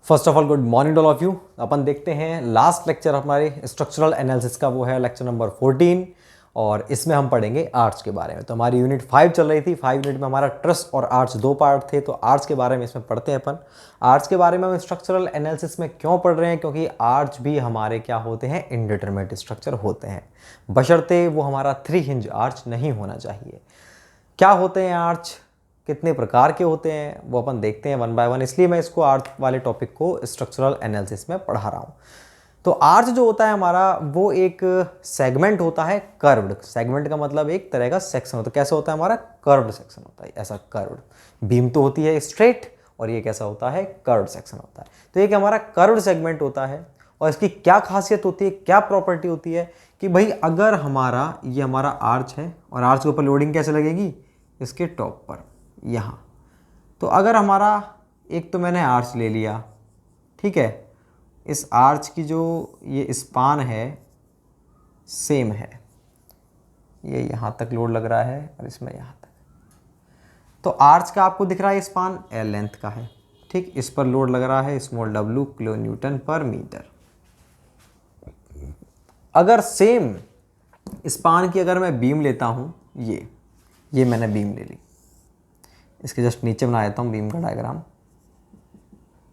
First of all good morning all of you. अपन देखते हैं लास्ट लेक्चर हमारे स्ट्रक्चरल एनालिसिस का, वो है लेक्चर नंबर 14 और इसमें हम पढ़ेंगे आर्च के बारे में। तो हमारी यूनिट 5 चल रही थी। 5 यूनिट में हमारा ट्रस और आर्च दो पार्ट थे, तो आर्च के बारे में इसमें पढ़ते हैं अपन। आर्च के बारे में हम स्ट्रक्चरल एनालिसिस में क्यों पढ़ रहे हैं? क्योंकि आर्च भी हमारे क्या होते हैं, इनडिटरमिनेट स्ट्रक्चर होते हैं, बशर्ते वो हमारा 3 हिंज आर्च नहीं होना चाहिए। क्या होते हैं आर्च, कितने प्रकार के होते हैं, वो अपन देखते हैं वन बाय वन। इसलिए मैं इसको आर्च वाले टॉपिक को स्ट्रक्चरल एनालिसिस में पढ़ा रहा हूँ। तो आर्च जो होता है हमारा, वो एक सेगमेंट होता है कर्व्ड। सेगमेंट का मतलब एक तरह का सेक्शन होता है। कैसा होता है हमारा? कर्व्ड सेक्शन होता है, ऐसा कर्व्ड। बीम तो होती है स्ट्रेट, और ये कैसा होता है? कर्व्ड सेक्शन होता है। तो एक हमारा कर्व्ड सेगमेंट होता है। और इसकी क्या खासियत होती है, क्या प्रॉपर्टी होती है कि भाई अगर हमारा ये हमारा आर्च है और आर्च के ऊपर लोडिंग कैसे लगेगी? इसके टॉप पर, यहाँ। तो अगर हमारा एक तो मैंने आर्च ले लिया, ठीक है, इस आर्च की जो ये स्पान है सेम है, ये यहाँ तक लोड लग रहा है और इसमें यहाँ तक। तो आर्च का आपको दिख रहा है स्पान एल लेंथ का है, ठीक। इस पर लोड लग रहा है स्मॉल w किलो न्यूटन पर मीटर। अगर सेम स्पान की अगर मैं बीम लेता हूँ, ये मैंने बीम ले ली, इसके जस्ट नीचे बना देता हूँ बीम का डायग्राम।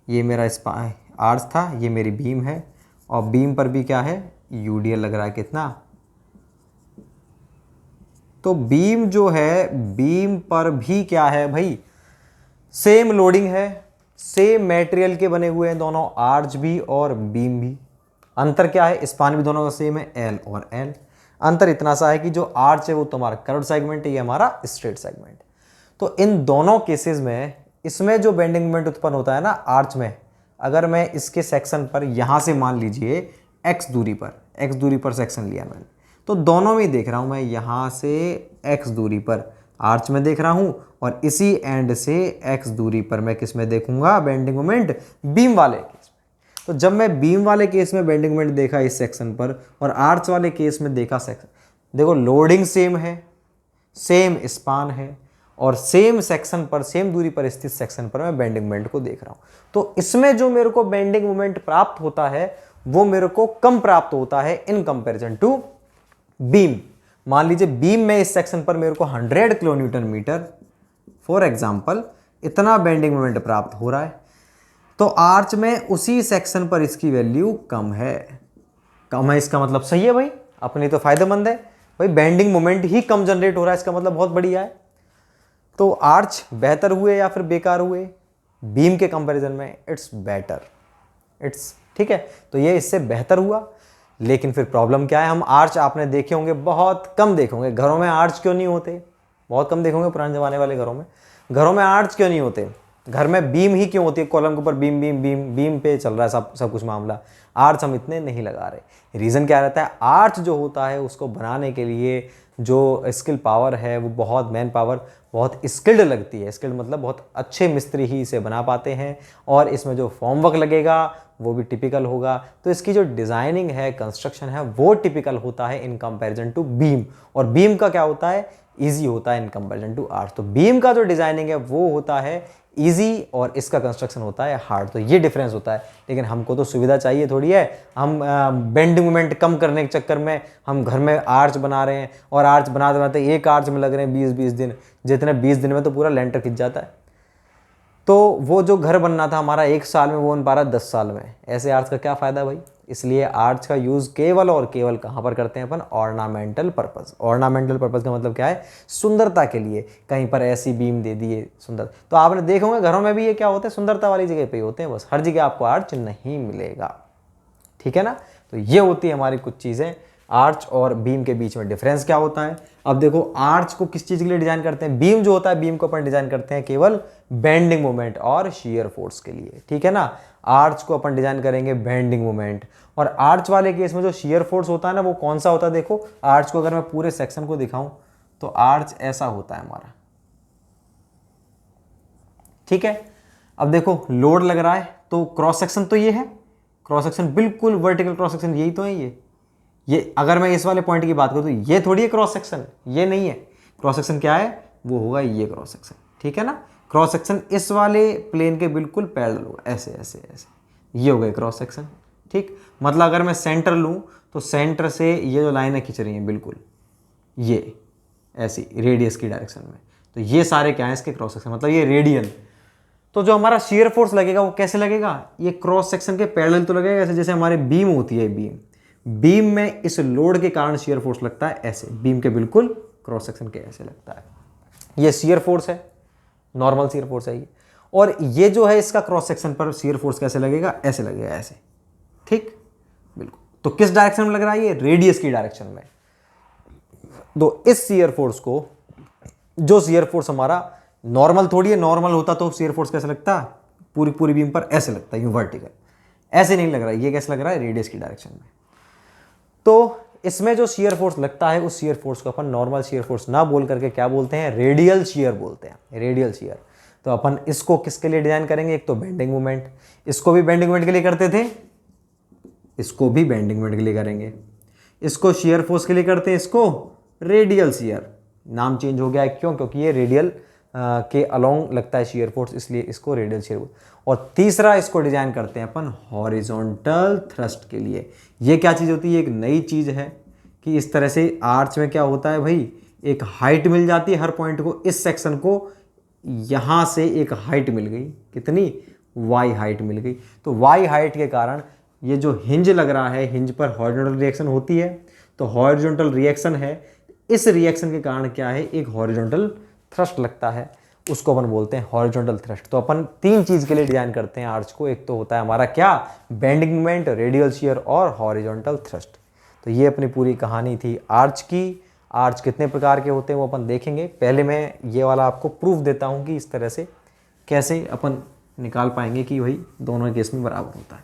ये मेरा स्पान आर्च था, ये मेरी बीम है, और बीम पर भी क्या है? यूडीएल लग रहा है। कितना? तो बीम जो है, बीम पर भी क्या है भाई? सेम लोडिंग है, सेम मटेरियल के बने हुए हैं दोनों, आर्च भी और बीम भी। अंतर क्या है? स्पान भी दोनों का सेम है, एल और एल। अंतर इतना सा है कि जो आर्च है वो तुम्हारा कर्व्ड सेगमेंट है, ये हमारा स्ट्रेट सेगमेंट। तो इन दोनों केसेस में इसमें जो बेंडिंग मोमेंट उत्पन्न होता है ना आर्च में, अगर मैं इसके सेक्शन पर यहाँ से मान लीजिए x दूरी पर सेक्शन लिया मैंने, तो दोनों में देख रहा हूँ मैं, यहाँ से x दूरी पर आर्च में देख रहा हूँ, और इसी एंड से x दूरी पर मैं किस में देखूंगा बेंडिंग मोमेंट? बीम वाले केस में। तो जब मैं बीम वाले केस में बेंडिंग मोमेंट देखा इस सेक्शन पर, और आर्च वाले केस में देखा सेक्शन, देखो लोडिंग सेम है, सेम स्पान है, और सेम सेक्शन पर, सेम दूरी पर स्थित सेक्शन पर मैं बेंडिंग मोमेंट को देख रहा हूं। तो इसमें जो मेरे को बेंडिंग मोमेंट प्राप्त होता है वो मेरे को कम प्राप्त होता है इन कंपैरिजन टू बीम। मान लीजिए बीम में इस सेक्शन पर मेरे को 100 kilo newton metre for example इतना बेंडिंग मोमेंट प्राप्त हो रहा है, तो आर्च में उसी सेक्शन पर इसकी वैल्यू कम है। कम है इसका मतलब सही है भाई, अपनी तो फायदेमंद है भाई, बेंडिंग मोमेंट ही कम जनरेट हो रहा है, इसका मतलब बहुत बढ़िया है। तो आर्च बेहतर हुए या फिर बेकार हुए? बीम के कंपैरिजन में इट्स बेटर, इट्स ठीक है। तो ये इससे बेहतर हुआ। लेकिन फिर प्रॉब्लम क्या है? हम आर्च आपने देखे होंगे, बहुत कम देखे होंगे। घरों में आर्च क्यों नहीं होते? बहुत कम देखे होंगे पुराने जमाने वाले घरों में आर्च क्यों नहीं होते? घर में बीम ही क्यों होती है? कॉलम के ऊपर बीम बीम बीम बीम पे चल रहा है सब कुछ मामला। आर्च हम इतने नहीं लगा रहे। रीज़न क्या रहता है? आर्च जो होता है उसको बनाने के लिए जो स्किल पावर है, वो बहुत मैन पावर बहुत स्किल्ड लगती है। स्किल्ड मतलब बहुत अच्छे मिस्त्री ही इसे बना पाते हैं, और इसमें जो फॉर्म वर्क लगेगा वो भी टिपिकल होगा। तो इसकी जो डिज़ाइनिंग है, कंस्ट्रक्शन है, वो टिपिकल होता है इन कंपैरिजन टू बीम। और बीम का क्या होता है? ईजी होता है इन कंपैरिजन टू आर्च। तो बीम का जो डिज़ाइनिंग है वो होता है ईजी, और इसका कंस्ट्रक्शन होता है हार्ड। तो ये डिफरेंस होता है। लेकिन हमको तो सुविधा चाहिए थोड़ी है। हम बेंडिंग मोमेंट कम करने के चक्कर में हम घर में आर्च बना रहे हैं, और आर्च बनाते बनाते एक आर्च में लग रहे हैं 20-20 दिन, जितने 20 दिन में तो पूरा लेंटर खिंच जाता है। तो वो जो घर बनना था हमारा 1 साल में, वो बन पा रहा 10 साल में। ऐसे आर्च का क्या फ़ायदा भाई? इसलिए आर्च का यूज़ केवल और केवल कहाँ पर करते हैं अपन? Ornamental purpose. ऑर्नामेंटल पर्पज़ का मतलब क्या है? सुंदरता के लिए। कहीं पर ऐसी बीम दे दिए सुंदर। तो आपने देखा होगा घरों में भी ये क्या होते हैं? सुंदरता वाली जगह पे होते हैं बस। हर जगह आपको आर्च नहीं मिलेगा, ठीक है ना। तो ये होती है हमारी कुछ चीज़ें। आर्च और बीम के बीच में डिफरेंस क्या होता है? अब देखो, आर्च को किस चीज़ के लिए डिज़ाइन करते हैं? बीम जो होता है, बीम को अपन डिज़ाइन करते हैं केवल बेंडिंग मोमेंट और शीयर फोर्स के लिए, ठीक है ना। आर्च को अपन डिज़ाइन करेंगे बेंडिंग मोमेंट। और आर्च वाले केस में जो शीयर फोर्स होता है ना, वो कौन सा होता है? देखो, आर्च को अगर मैं पूरे सेक्शन को दिखाऊं तो आर्च ऐसा होता है हमारा, ठीक है। अब देखो, लोड लग रहा है तो क्रॉस सेक्शन तो ये है, क्रॉस सेक्शन बिल्कुल वर्टिकल क्रॉस सेक्शन यही तो है। ये अगर मैं इस वाले पॉइंट की बात करूं तो ये थोड़ी है क्रॉस सेक्शन, ये नहीं है। क्रॉस सेक्शन क्या है? वो होगा ये क्रॉस सेक्शन, ठीक है ना। क्रॉस सेक्शन इस वाले प्लेन के बिल्कुल पैरेलल होगा, ऐसे ऐसे ऐसे। ये हो गए क्रॉस सेक्शन। ठीक, मतलब अगर मैं सेंटर लूँ तो सेंटर से ये जो लाइनें खिंच रही हैं बिल्कुल ये ऐसी रेडियस की डायरेक्शन में, तो ये सारे क्या हैं इसके क्रॉस सेक्शन, मतलब ये रेडियल। तो जो हमारा शियर फोर्स लगेगा वो कैसे लगेगा, ये क्रॉस सेक्शन के पैरेलल तो लगेगा, ऐसे जैसे हमारी बीम होती है, बीम में इस लोड के कारण शियर फोर्स लगता है ऐसे, बीम के बिल्कुल क्रॉस सेक्शन के ऐसे लगता है। ये शियर फोर्स है, नॉर्मल शियर फोर्स है ये। और ये जो है इसका क्रॉस सेक्शन पर शियर फोर्स कैसे लगेगा, ऐसे लगेगा ऐसे। ठीक, बिल्कुल। तो किस डायरेक्शन में लग रहा है, ये रेडियस की डायरेक्शन में। तो इस शियर फोर्स को, जो शियर फोर्स हमारा नॉर्मल थोड़ी है, नॉर्मल होता तो शियर फोर्स कैसे लगता, पूरी पूरी बीम पर ऐसे लगता है, यूं वर्टिकल, ऐसे नहीं लग रहा है, ये कैसे लग रहा है, रेडियस की डायरेक्शन में। तो इसमें जो शियर फोर्स लगता है उस शियर फोर्स को अपन नॉर्मल शियर फोर्स ना बोल करके क्या बोलते हैं, रेडियल शियर बोलते हैं, रेडियल शियर। तो अपन इसको किसके लिए डिजाइन करेंगे, एक तो बेंडिंग मोमेंट, इसको भी बेंडिंग मोमेंट के लिए करते थे, इसको भी बेंडिंग मोमेंट के लिए करेंगे, इसको शियर फोर्स के लिए करते हैं, इसको रेडियल शियर। नाम चेंज हो गया है, क्यों, क्योंकि ये रेडियल के अलोंग लगता है शियर फोर्स, इसलिए इसको रेडियल शियर। और तीसरा इसको डिजाइन करते हैं अपन हॉरिजॉन्टल थ्रस्ट के लिए। ये क्या चीज़ होती है, एक नई चीज़ है कि इस तरह से आर्च में क्या होता है भाई, एक हाइट मिल जाती है हर पॉइंट को, इस सेक्शन को यहाँ से एक हाइट मिल गई, कितनी, वाई हाइट मिल गई। तो वाई हाइट के कारण ये जो हिंज लग रहा है, हिंज पर हॉरिजॉन्टल रिएक्शन होती है, तो हॉरिजॉन्टल रिएक्शन है, इस रिएक्शन के कारण क्या है, एक हॉरिजॉन्टल थ्रस्ट लगता है, उसको अपन बोलते हैं हॉरिजॉन्टल थ्रस्ट। तो अपन तीन चीज़ के लिए डिजाइन करते हैं आर्च को, एक तो होता है हमारा क्या, बेंडिंग मोमेंट, रेडियल शियर और हॉरिजॉन्टल थ्रस्ट। तो ये अपनी पूरी कहानी थी आर्च की। आर्च कितने प्रकार के होते हैं वो अपन देखेंगे। पहले मैं ये वाला आपको प्रूफ देता हूँ कि इस तरह से कैसे अपन निकाल पाएंगे कि भाई दोनों केस में बराबर होता है।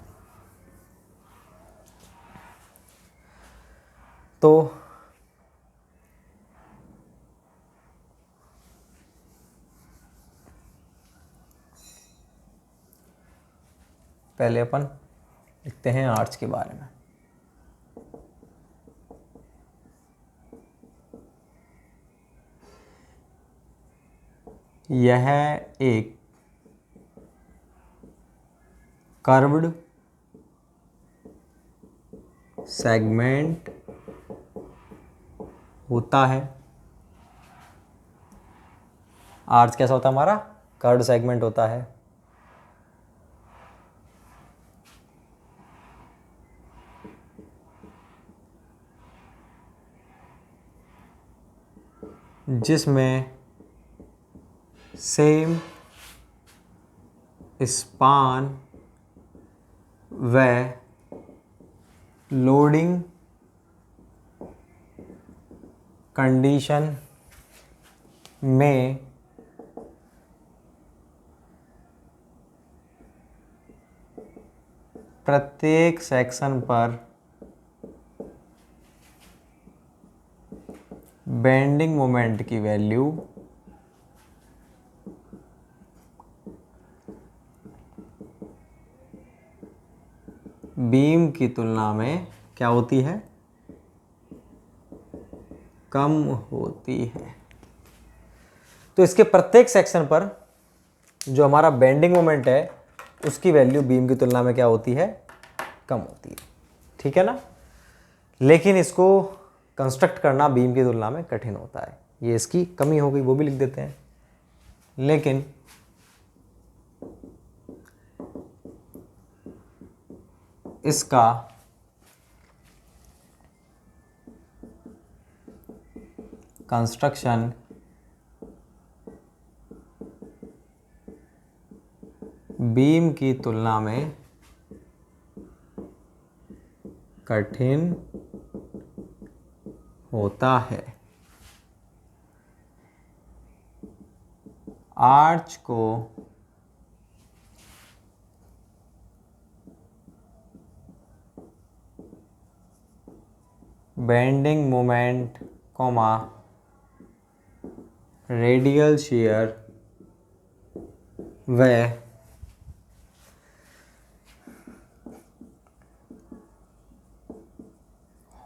तो पहले अपन लिखते हैं आर्च के बारे में। यह एक कर्व्ड सेगमेंट होता है। आर्च कैसा होता है हमारा, कर्व्ड सेगमेंट होता है। जिसमें सेम स्पान व लोडिंग कंडीशन में प्रत्येक सेक्शन पर बेंडिंग मोमेंट की वैल्यू बीम की तुलना में क्या होती है, कम होती है। तो इसके प्रत्येक सेक्शन पर जो हमारा बेंडिंग मोमेंट है उसकी वैल्यू बीम की तुलना में क्या होती है, कम होती है। ठीक है ना। लेकिन इसको कंस्ट्रक्ट करना बीम की तुलना में कठिन होता है, ये इसकी कमी हो गई, वो भी लिख देते हैं। लेकिन इसका कंस्ट्रक्शन बीम की तुलना में कठिन होता है। आर्च को bending moment comma radial shear व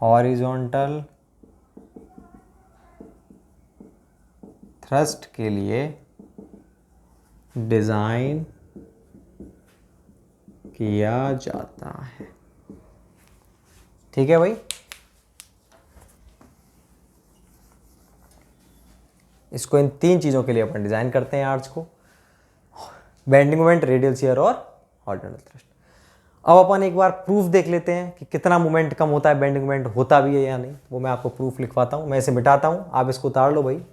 हॉरिजॉन्टल थ्रस्ट के लिए डिज़ाइन किया जाता है। ठीक है भाई, इसको इन 3 चीज़ों के लिए अपन डिज़ाइन करते हैं आर्च को, बेंडिंग मोमेंट, रेडियल शियर और हॉरिजॉन्टल थ्रस्ट। अब अपन एक बार प्रूफ देख लेते हैं कि कितना मोमेंट कम होता है, बेंडिंग मोमेंट होता भी है या नहीं। वो मैं आपको प्रूफ लिखवाता हूँ, मैं इसे मिटाता हूँ, आप इसको उतार लो भाई,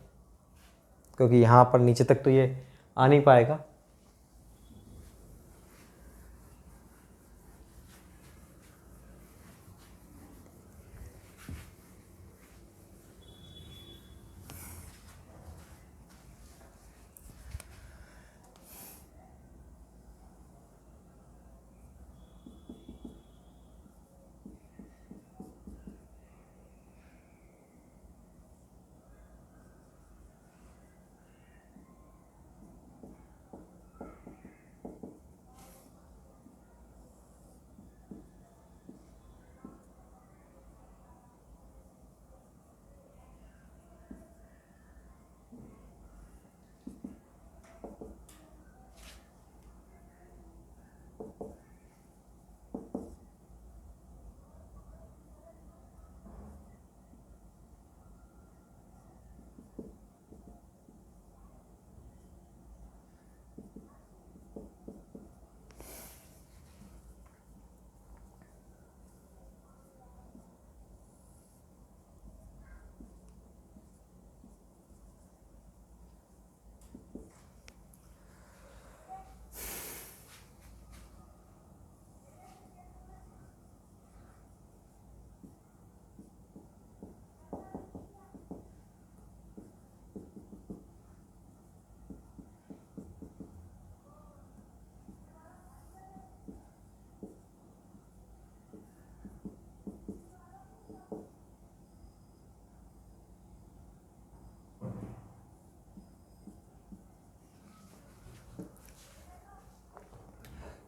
क्योंकि यहाँ पर नीचे तक तो ये आ नहीं पाएगा।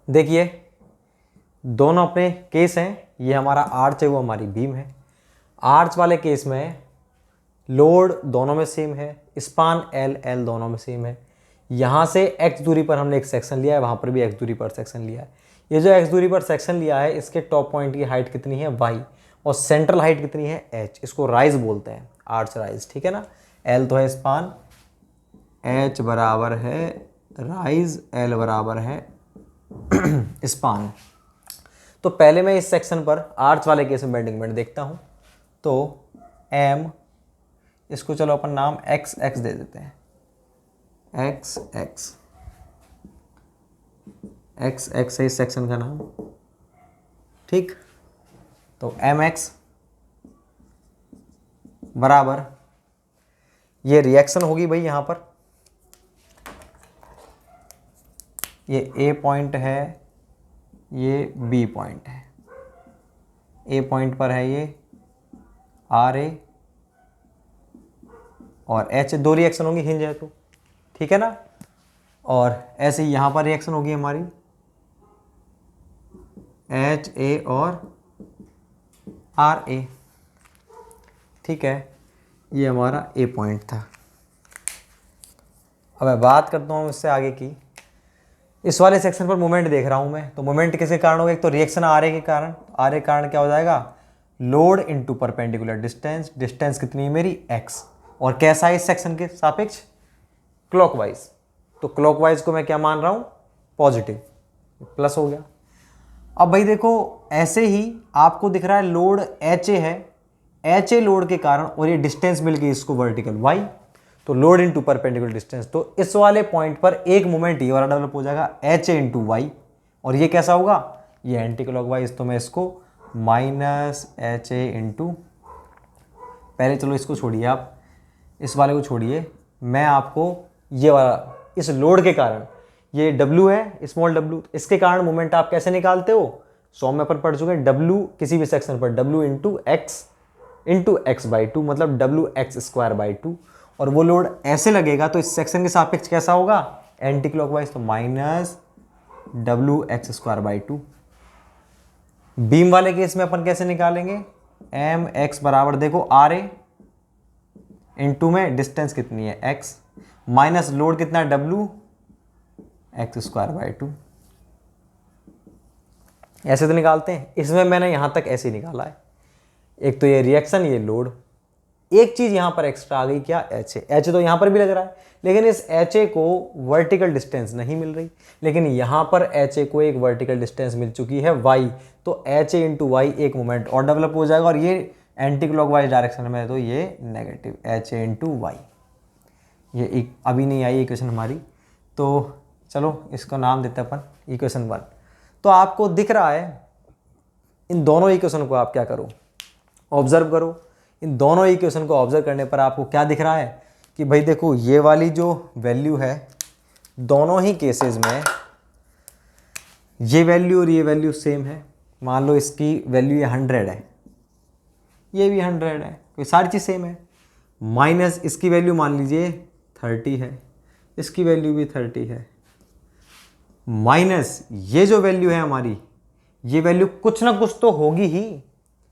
देखिए दोनों अपने केस हैं, ये हमारा आर्च है, वो हमारी बीम है। आर्च वाले केस में लोड दोनों में सेम है, स्पान एल एल दोनों में सेम है। यहाँ से x दूरी पर हमने एक सेक्शन लिया है, वहाँ पर भी x दूरी पर सेक्शन लिया है। ये जो x दूरी पर सेक्शन लिया है, इसके टॉप पॉइंट की हाइट कितनी है y, और सेंट्रल हाइट कितनी है h। इसको राइज बोलते हैं, आर्च राइज, ठीक है ना। l तो है स्पान, h बराबर है राइज, l बराबर है स्पान। तो पहले मैं इस सेक्शन पर आर्च वाले केस में बेंडिंग मोमेंट देखता हूँ। तो m, इसको चलो अपन नाम एक्स एक्स दे देते हैं, एक्स एक्स, एक्स एक्स है इस सेक्शन का नाम, ठीक। तो एम एक्स बराबर, ये रिएक्शन होगी भाई, यहाँ पर ये ए पॉइंट है, ये बी पॉइंट है। ए पॉइंट पर है ये आर ए और एच, दो रिएक्शन होंगी, हिंज है तो, ठीक है ना। और ऐसे ही यहाँ पर रिएक्शन होगी हमारी एच ए और आर ए, ठीक है। ये हमारा ए पॉइंट था। अब मैं बात करता हूँ इससे आगे की। इस वाले सेक्शन पर मोमेंट देख रहा हूँ मैं, तो मोमेंट किसके कारण होगा, एक तो रिएक्शन आर ए के कारण। आर ए के कारण क्या हो जाएगा, load into perpendicular distance, distance कितनी है मेरी x, और कैसा है इस सेक्शन के सापेक्ष, क्लॉकवाइज। तो क्लॉकवाइज को मैं क्या मान रहा हूँ, पॉजिटिव, प्लस हो गया। अब भाई देखो ऐसे ही आपको दिख रहा है लोड एच ए है, एच ए लोड के कारण, और ये डिस्टेंस मिल गई इसको वर्टिकल y, तो लोड इनटू परपेंडिकुलर डिस्टेंस। तो इस वाले पॉइंट पर एक मोमेंट ये वाला डेवलप हो जाएगा एच ए इंटू वाई, और ये कैसा होगा, ये एंटी क्लॉकवाइज। तो मैं इसको माइनस एच ए इंटू, पहले चलो इसको छोड़िए, आप इस वाले को छोड़िए, मैं आपको ये वाला, इस लोड के कारण ये W है, स्मॉल w, इसके कारण मोमेंट आप कैसे निकालते हो, 100 में अपन पढ़ चुके हैं, W किसी भी सेक्शन पर W into x by two, मतलब W x square by two. और वो लोड ऐसे लगेगा तो इस सेक्शन के सापेक्ष कैसा होगा, एंटी क्लॉकवाइज, तो minus W x square by two. Beam वाले केस में अपन कैसे निकालेंगे, एम एक्स बराबर, देखो आर ए इंटू में डिस्टेंस कितनी है x, माइनस लोड कितना है W x square by two. ऐसे तो निकालते हैं, इसमें मैंने यहाँ तक ऐसे ही निकाला है। एक तो ये रिएक्शन, ये लोड। एक चीज़ यहाँ पर एक्स्ट्रा आ गई, क्या, एच ए। एच तो यहाँ पर भी लग रहा है, लेकिन इस एच ए को वर्टिकल डिस्टेंस नहीं मिल रही, लेकिन यहाँ पर एच ए को एक वर्टिकल डिस्टेंस मिल चुकी है वाई, तो एच ए इंटू वाई एक मोमेंट और डेवलप हो जाएगा, और ये एंटी क्लॉकवाइज डायरेक्शन में है तो ये negative H A into Y. ये एक अभी नहीं आई इक्वेशन हमारी, तो चलो इसका नाम देते हैं अपन इक्वेशन 1। तो आपको दिख रहा है, इन दोनों इक्वेशन को आप क्या करो, ऑब्जर्व करो। इन दोनों इक्वेशन को ऑब्जर्व करने पर आपको क्या दिख रहा है कि भाई देखो, ये वाली जो वैल्यू है दोनों ही केसेस में ये वैल्यू और ये वैल्यू सेम है। मान लो इसकी वैल्यू ये 100 है, ये भी 100 है, तो सारी चीज़ सेम है। माइनस इसकी वैल्यू मान लीजिए 30 है, इसकी वैल्यू भी 30 है, माइनस ये जो वैल्यू है हमारी, ये वैल्यू कुछ ना कुछ तो होगी ही,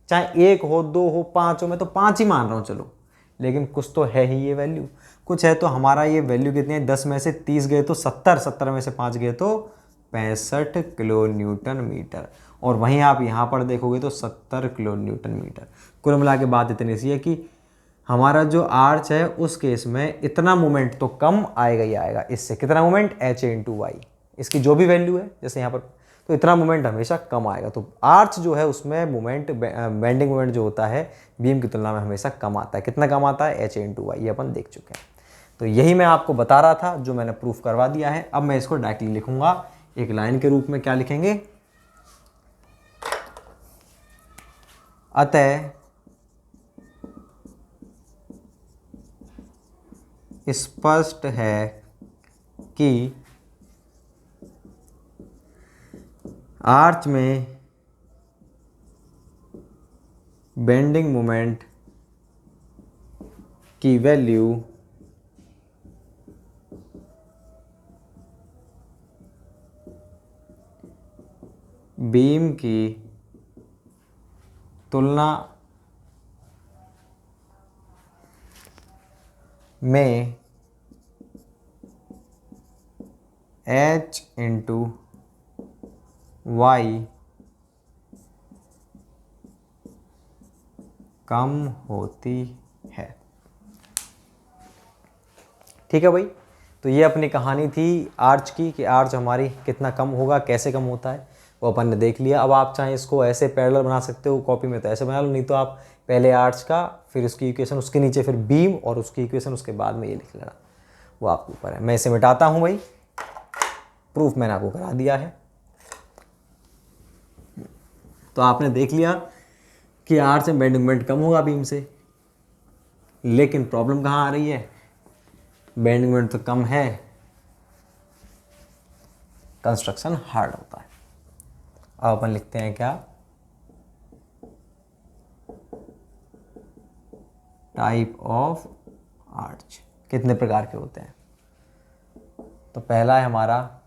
चाहे 1 हो, 2 हो, 5 हो, मैं तो 5 ही मान रहा हूँ चलो, लेकिन कुछ तो है ही ये वैल्यू, कुछ है। तो हमारा ये वैल्यू कितनी है, 10 में से 30 गए तो 70, 70 में से 5 गए तो 65 किलो न्यूटन मीटर, और वहीं आप यहाँ पर देखोगे तो 70 किलो न्यूटन मीटर। कुल मिला के बात इतनी सी है कि हमारा जो आर्च है उस केस में इतना मोमेंट तो कम आएगा ही आएगा। इससे कितना moment, H A into Y, इसकी जो भी वैल्यू है जैसे यहाँ पर, तो इतना मोमेंट हमेशा कम आएगा। तो आर्च जो है उसमें मोमेंट, बेंडिंग मोमेंट जो होता है बीम की तुलना में हमेशा कम आता है। कितना कम आता है, एच ए इंटू वाई, ये अपन देख चुके हैं। तो यही मैं आपको बता रहा था, जो मैंने प्रूफ करवा दिया है। अब मैं इसको डायरेक्टली लिखूंगा एक लाइन के रूप में। क्या लिखेंगे, अतः स्पष्ट है कि आर्च में बेंडिंग मोमेंट की वैल्यू बीम की तुलना में h इंटू वाई कम होती है। ठीक है भाई, तो ये अपनी कहानी थी आर्च की, कि आर्च हमारी कितना कम होगा, कैसे कम होता है, वो अपन ने देख लिया। अब आप चाहें इसको ऐसे पैरेलल बना सकते हो कॉपी में, तो ऐसे बना लो, नहीं तो आप पहले आर्च का, फिर उसकी इक्वेशन, उसके नीचे फिर बीम और उसकी इक्वेशन, उसके बाद में ये लिख लेना, वो आपके ऊपर है। मैं इसे मिटाता हूँ भाई, प्रूफ मैंने आपको करा दिया है। तो आपने देख लिया कि आर्च में बेंडिंग मोमेंट कम होगा बीम से, लेकिन प्रॉब्लम कहाँ आ रही है, बेंडिंग मोमेंट तो कम है, कंस्ट्रक्शन हार्ड होता है। अब अपन लिखते हैं क्या, टाइप ऑफ आर्च कितने प्रकार के होते हैं। तो पहला है हमारा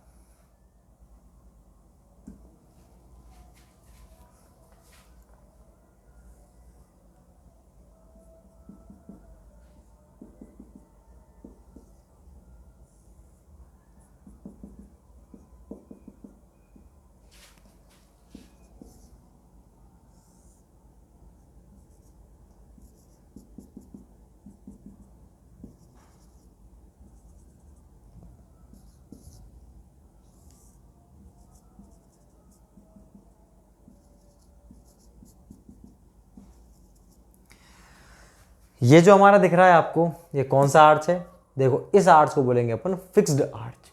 ये जो हमारा दिख रहा है आपको, ये कौन सा आर्च है, देखो इस आर्च को बोलेंगे अपन फिक्स्ड आर्च,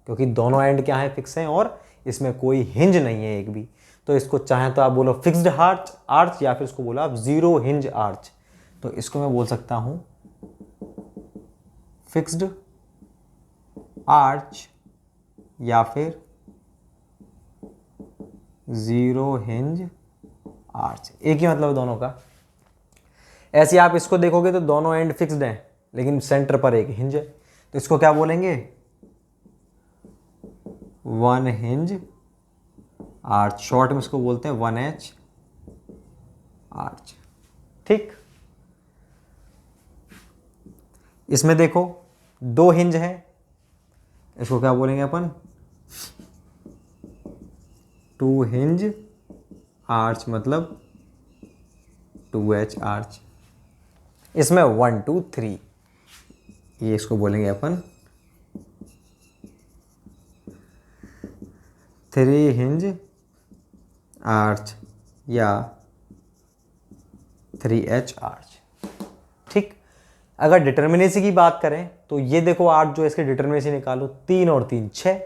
क्योंकि दोनों एंड क्या है, फिक्स हैं, और इसमें कोई हिंज नहीं है एक भी। तो इसको चाहे तो आप बोलो फिक्स्ड आर्च या फिर इसको बोलो आप जीरो हिंज आर्च। तो इसको मैं बोल सकता हूं फिक्स्ड आर्च या फिर जीरो हिंज आर्च, एक ही मतलब है दोनों का। ऐसे आप इसको देखोगे तो दोनों एंड फिक्स्ड हैं, लेकिन सेंटर पर एक हिंज है, तो इसको क्या बोलेंगे, वन हिंज आर्च, शॉर्ट में इसको बोलते हैं 1H आर्च। ठीक, इसमें देखो दो हिंज हैं, इसको क्या बोलेंगे अपन, टू हिंज आर्च मतलब 2H आर्च। इसमें 1 2 3, ये इसको बोलेंगे अपन 3 हिंज आर्च या 3H आर्च। ठीक। अगर डिटर्मिनेसी की बात करें तो ये देखो आर्च जो है, इसके डिटर्मिनेसी निकालो, 3 और 3 6,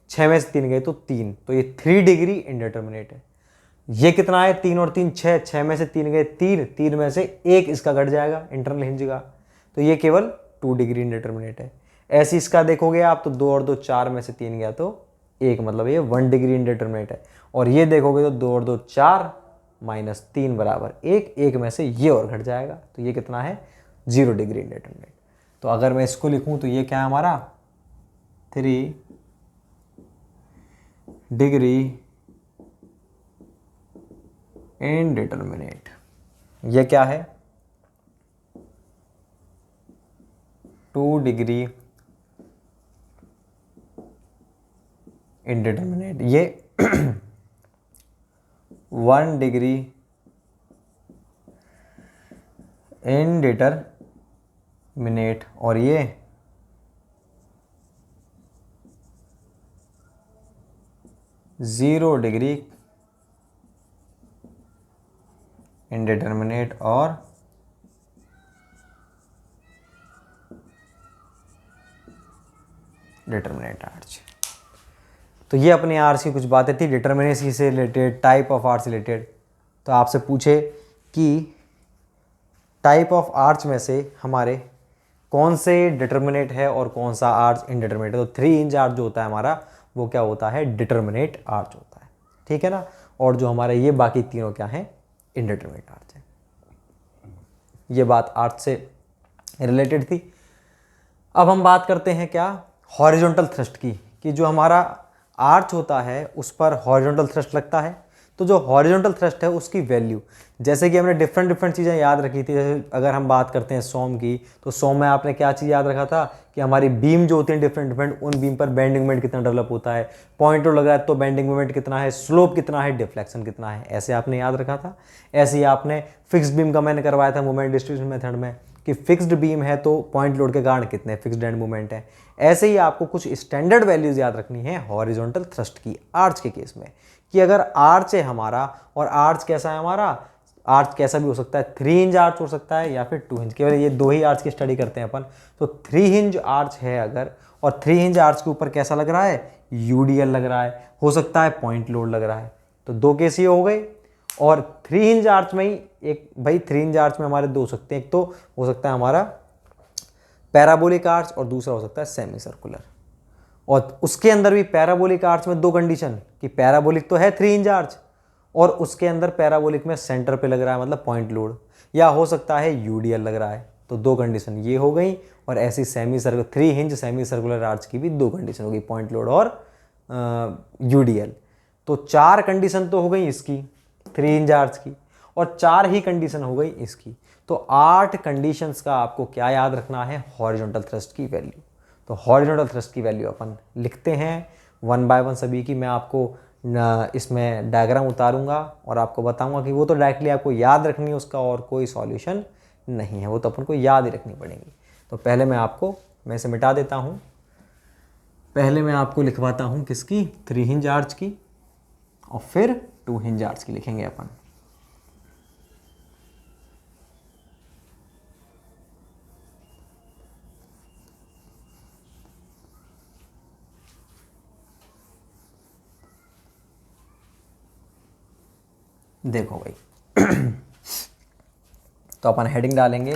6 में से 3 गए तो 3, तो ये 3 डिग्री इनडिटर्मिनेट है। ये कितना है, 3 और 3 6, 6 में से 3 गए 3, 3 में से एक इसका घट जाएगा इंटरनल हिंज का, तो ये केवल 2 डिग्री इनडिटर्मिनेट है। ऐसे इसका देखोगे आप तो 2 और 2 4 में से 3 गया तो 1, मतलब ये 1 डिग्री इनडिटर्मिनेट है। और ये देखोगे तो 2 और 2 4 माइनस 3 बराबर 1, 1 में से ये और घट जाएगा, तो ये कितना है 0 डिग्री इनडिटर्मिनेट। तो अगर मैं इसको लिखूं तो ये क्या है हमारा 3 डिग्री इनडिटर्मिनेट। ये क्या है 2 डिग्री इनडिटर्मिनेट। ये 1 डिग्री इनडिटर्मिनेट, और ये 0 डिग्री इनडिटर्मिनेट और डिटर्मिनेट आर्च। तो ये अपने आर्च की कुछ बातें थी डिटर्मिनेसी से related, type of arch related. तो आपसे पूछे कि टाइप ऑफ आर्च में से हमारे कौन से डिटर्मिनेट है और कौन सा आर्च इनडिटर्मिनेट है, तो 3 इंच आर्च जो होता है हमारा वो क्या होता है, डिटर्मिनेट आर्च होता है। ठीक है ना। और जो हमारे ये बाकी तीनों क्या है, इनडिटर्मिनेट आर्च है। ये बात आर्च से रिलेटेड थी। अब हम बात करते हैं क्या, हॉरिजॉन्टल थ्रस्ट की, कि जो हमारा आर्च होता है उस पर हॉरिजॉन्टल थ्रस्ट लगता है। तो जो हॉरिजॉन्टल थ्रस्ट है उसकी वैल्यू, जैसे कि हमने डिफरेंट चीज़ें याद रखी थी। जैसे अगर हम बात करते हैं सोम की, तो सोम में आपने क्या चीज़ याद रखा था कि हमारी बीम जो होती है डिफरेंट, उन बीम पर बेंडिंग मोमेंट कितना डेवलप होता है, पॉइंट लग रहा है तो बेंडिंग मोमेंट कितना है, स्लोप कितना है, डिफ्लेक्शन कितना है, ऐसे आपने याद रखा था। ऐसे ही आपने फिक्स्ड बीम का मैंने करवाया था मोमेंट डिस्ट्रीब्यूशन मेथड में, कि फिक्स्ड बीम है तो पॉइंट लोड के कारण कितने फिक्स्ड एंड मोमेंट है। ऐसे ही आपको कुछ स्टैंडर्ड वैल्यूज याद रखनी है हॉरिजॉन्टल थ्रस्ट की आर्च के केस में, कि अगर आर्च है हमारा, और आर्च कैसा है हमारा, आर्च कैसा भी हो सकता है, 3 इंच आर्च हो सकता है या फिर 2 इंच, केवल ये 2 ही आर्च की स्टडी करते हैं अपन। तो 3 इंच आर्च है अगर, और 3 इंच आर्च के ऊपर कैसा लग रहा है, यूडीएल लग रहा है, हो सकता है पॉइंट लोड लग रहा है, तो 2 केस ये हो गए। और 3 इंच आर्च में ही एक, भाई 3 इंच आर्च में हमारे 2 हो सकते हैं, एक तो हो सकता है हमारा पैराबोलिक आर्च और दूसरा हो सकता है सेमी सर्कुलर। और उसके अंदर भी पैराबोलिक आर्च में 2 कंडीशन, कि पैराबोलिक तो है 3 इंच आर्च, और उसके अंदर पैराबोलिक में सेंटर पे लग रहा है मतलब पॉइंट लोड, या हो सकता है यूडीएल लग रहा है, तो 2 कंडीशन ये हो गई। और ऐसी semi circular 3 inch semi circular arch की भी 2 कंडीशन हो गई, पॉइंट लोड और यूडीएल। तो 4 कंडीशन तो हो गई इसकी 3 इंच आर्च की, और 4 ही कंडीशन हो गई इसकी। तो 8 कंडीशंस का आपको क्या याद रखना है, हॉरिजॉन्टल थ्रस्ट की वैल्यू। तो हॉरिजॉन्टल थ्रस्ट की वैल्यू अपन लिखते हैं 1 बाय 1 सभी की। मैं आपको इसमें डायग्राम उतारूंगा और आपको बताऊंगा कि वो तो डायरेक्टली आपको याद रखनी है, उसका और कोई सॉल्यूशन नहीं है, वो तो अपन को याद ही रखनी पड़ेगी। तो पहले मैं इसे मिटा देता हूँ। पहले मैं आपको लिखवाता हूँ किसकी, 3 हिंज आर्च की, और फिर 2 हिंज आर्च की लिखेंगे अपन। देखो भाई तो अपन हेडिंग डालेंगे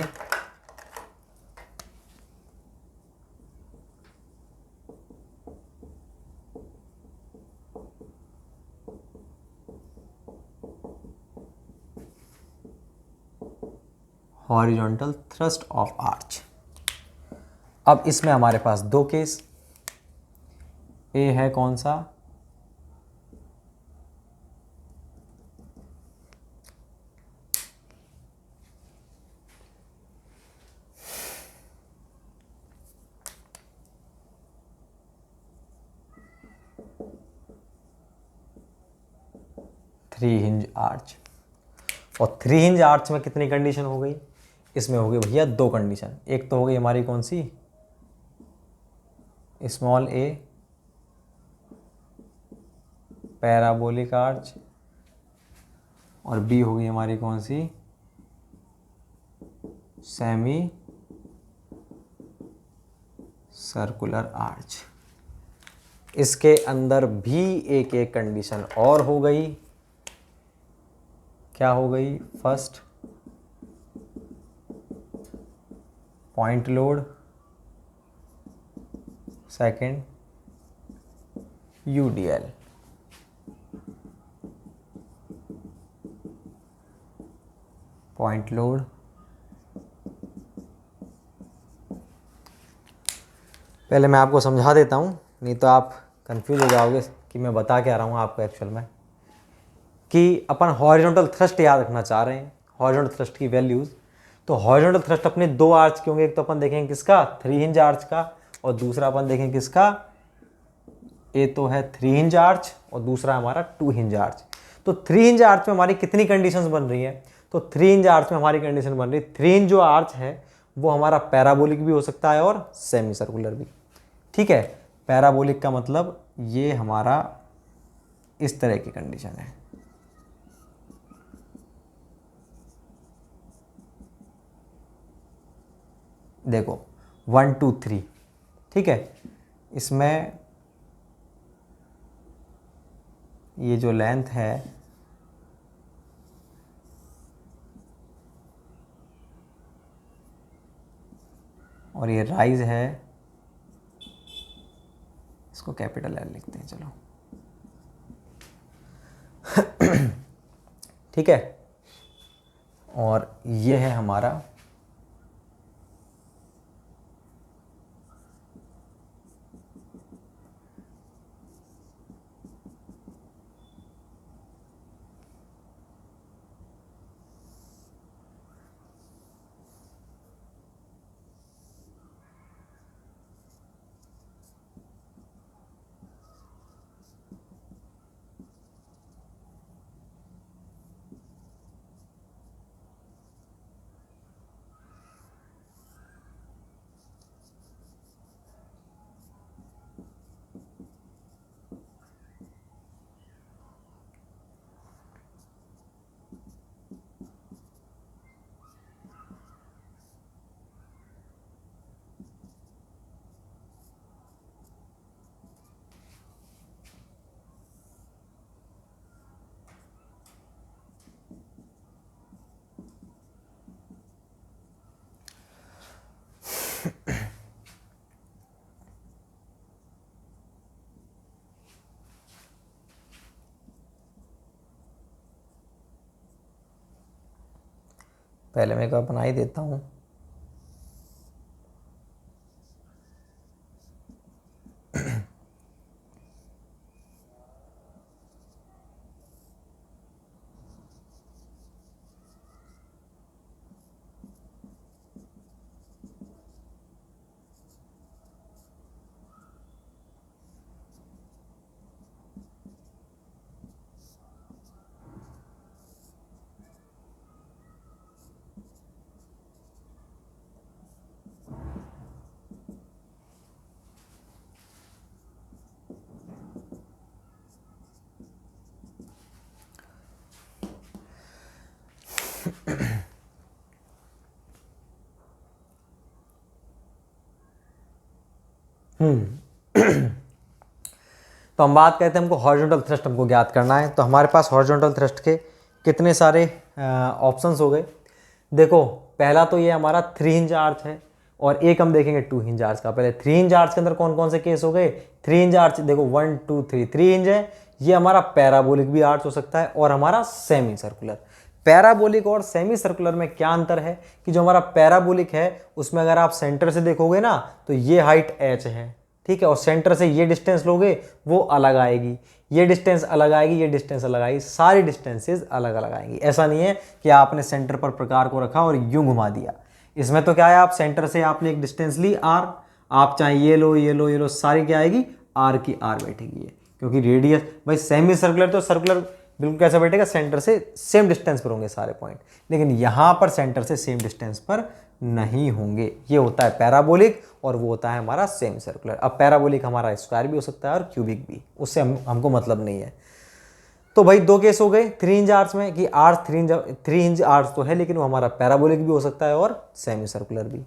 हॉरिजॉन्टल थ्रस्ट ऑफ आर्च। अब इसमें हमारे पास 2 केस, ए है कौन सा, 3 हिंज आर्च। और 3 हिंज आर्च में कितनी कंडीशन हो गई? इसमें हो गई भैया 2 कंडीशन। एक तो हो गई हमारी कौन सी, स्मॉल ए पैराबोलिक आर्च, और बी हो गई हमारी कौन सी, सेमी सर्कुलर आर्च। इसके अंदर भी एक एक कंडीशन और हो गई। क्या हो गई? First, point load, second, UDL. Point load, पहले मैं आपको समझा देता हूँ, नहीं तो आप कंफ्यूज हो जाओगे कि मैं बता क्या रहा हूँ आपको एक्चुअल में। कि अपन हॉरिजॉन्टल थ्रस्ट याद रखना चाह रहे हैं, हॉरिजॉन्टल थ्रस्ट की वैल्यूज़। तो हॉरिजॉन्टल थ्रस्ट अपने 2 आर्च के होंगे, एक तो अपन देखेंगे किसका, 3 हिंज आर्च का, और दूसरा अपन देखेंगे किसका, ए तो है 3 हिंज आर्च और दूसरा हमारा 2 हिंज आर्च। तो 3 हिंज आर्च में हमारी कितनी कंडीशंस बन रही है? तो 3 हिंज आर्च में हमारी कंडीशन बन रही है, 3 हिंज जो आर्च है वो हमारा पैराबोलिक भी हो सकता है और सेमी सर्कुलर भी। ठीक है, पैराबोलिक का मतलब ये हमारा इस तरह की कंडीशन है। देखो 1 2 3, ठीक है, इसमें ये जो लेंथ है और ये राइज है, इसको कैपिटल एल लिखते हैं, चलो ठीक है। और ये है हमारा पहले मैं एक बार बना ही देता हूँ। तो हम बात करते हैं, हमको हॉरिजॉन्टल थ्रस्ट हमको ज्ञात करना है। तो हमारे पास हॉरिजॉन्टल थ्रस्ट के कितने सारे ऑप्शंस हो गए। देखो पहला तो ये हमारा 3 हिंज आर्च है, और एक हम देखेंगे 2 हिंज आर्च का। पहले 3 हिंज आर्च के अंदर कौन कौन से केस हो गए। 3 हिंज आर्च देखो 1 2 3, 3 हिंज है, ये हमारा पैराबोलिक भी आर्च हो सकता है और हमारा सेमी सर्कुलर। पैराबोलिक और सेमी सर्कुलर में क्या अंतर है कि जो हमारा पैराबोलिक है उसमें अगर आप सेंटर से देखोगे ना तो ये हाइट h है, ठीक है, और सेंटर से ये डिस्टेंस लोगे वो अलग आएगी, ये डिस्टेंस अलग आएगी, ये डिस्टेंस अलग आएगी, सारी डिस्टेंसेस अलग अलग आएंगी। ऐसा नहीं है कि आपने सेंटर पर प्रकार को रखा और यूं घुमा दिया। इसमें तो क्या है, आप सेंटर से आपने एक डिस्टेंस ली r, आप चाहे ये लो ये लो ये लो, सारी क्या आएगी r की r बैठेगी ये, क्योंकि रेडियस भाई सेमी सर्कुलर तो सर्कुलर बिल्कुल कैसा बैठेगा, सेंटर से सेम डिस्टेंस पर होंगे सारे पॉइंट, लेकिन यहाँ पर सेंटर से सेम डिस्टेंस पर नहीं होंगे। ये होता है पैराबोलिक और वो होता है हमारा सेमी सर्कुलर। अब पैराबोलिक हमारा स्क्वायर भी हो सकता है और क्यूबिक भी, उससे हमको मतलब नहीं है। तो भाई दो केस हो गए 3 इंच आर्च में कि आर्च 3 इंच आर्च तो है, लेकिन वो हमारा पैराबोलिक भी हो सकता है और सेमी सर्कुलर भी।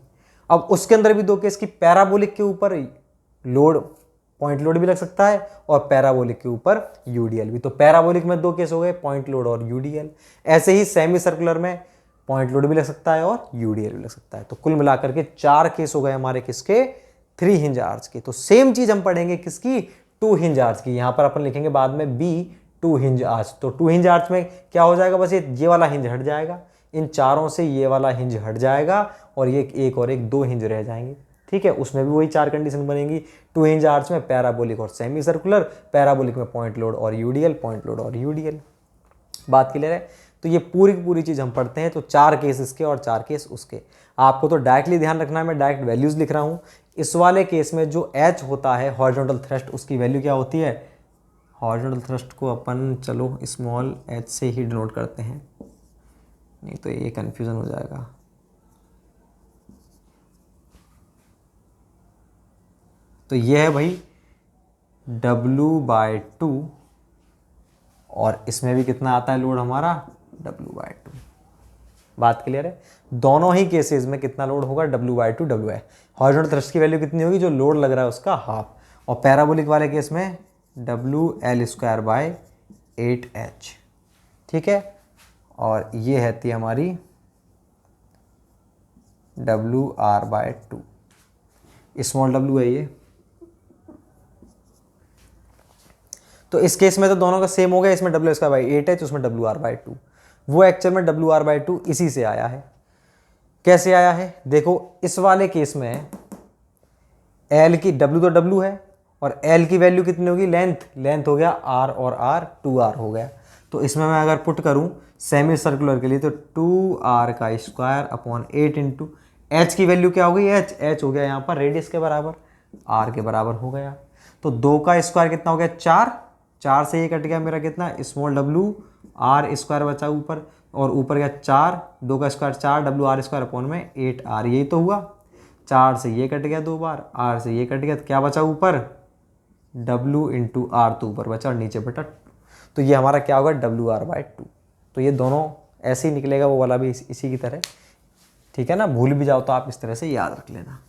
अब उसके अंदर भी दो केस की पैराबोलिक के ऊपर लोड, पॉइंट लोड भी लग सकता है और पैराबोलिक के ऊपर यूडीएल भी। तो पैराबोलिक में दो केस हो गए, पॉइंट लोड और यूडीएल। ऐसे ही सेमी सर्कुलर में पॉइंट लोड भी लग सकता है और यूडीएल भी लग सकता है। तो कुल मिलाकर के 4 केस हो गए हमारे किसके, 3 हिंज आर्च के। तो सेम चीज हम पढ़ेंगे किसकी, 2 हिंज आर्च की। यहां पर अपन लिखेंगे बाद में बी 2 हिंज आर्च। तो 2 हिंज आर्च में क्या हो जाएगा, बस ये वाला हिंज हट जाएगा, इन चारों से ये वाला हिंज हट जाएगा और ये एक और एक 2 हिंज रह जाएंगे। ठीक है, उसमें भी वही 4 कंडीशन बनेंगी। 2 हिंज आर्च में पैराबोलिक और सेमी सर्कुलर, पैराबोलिक में पॉइंट लोड और यूडीएल, पॉइंट लोड और यूडीएल। बात क्लियर है। तो ये पूरी की पूरी चीज़ हम पढ़ते हैं। तो 4 केस इसके और 4 केस उसके। आपको तो डायरेक्टली ध्यान रखना है, मैं डायरेक्ट वैल्यूज लिख रहा हूँ। इस वाले केस में जो एच होता है हॉरिजॉन्टल थ्रस्ट, उसकी वैल्यू क्या होती है, हॉरिजॉन्टल थ्रस्ट को अपन चलो स्मॉल एच से ही डिनोट करते हैं, नहीं तो ये कन्फ्यूज़न हो जाएगा। तो ये है भाई W/2 और इसमें भी कितना आता है लोड हमारा, W/2। बात क्लियर है। दोनों ही केसेस में कितना लोड होगा, W/2 W है। हॉरिजॉन्टल थ्रस्ट की वैल्यू कितनी होगी, जो लोड लग रहा है उसका हाफ। और पैराबोलिक वाले केस में WL²/8H। ठीक है, और ये है थी हमारी WR/2, स्मॉल w है ये। तो इस केस में तो दोनों का सेम हो गया, इसमें WL²/8H, उसमें WR/2। वो एक्चुअल में WR/2 इसी से आया है। कैसे आया है, देखो इस वाले केस में L की, W तो W है और L की वैल्यू कितनी होगी, लेंथ हो गया R और R 2R हो गया। तो इसमें मैं अगर पुट करूं सेमी सर्कुलर के लिए तो 2R² / 8 इंटू H की वैल्यू क्या हो गई, H हो गया यहाँ पर रेडियस के बराबर, R के बराबर हो गया। तो 2 का स्क्वायर कितना हो गया, 4 से ये कट गया मेरा कितना, स्मॉल w, R² बचा ऊपर और ऊपर गया 4, 2 का स्क्वायर 4, WR² / 8R, यही तो हुआ। 4 से ये कट गया 2 बार, R से ये कट गया, तो क्या बचा ऊपर, W × R तो ऊपर बचा और नीचे बटा 2। तो ये हमारा क्या होगा, WR/2। तो ये दोनों ऐसे ही निकलेगा, वो वाला भी इसी की तरह। ठीक है ना, भूल भी जाओ तो आप इस तरह से याद रख लेना।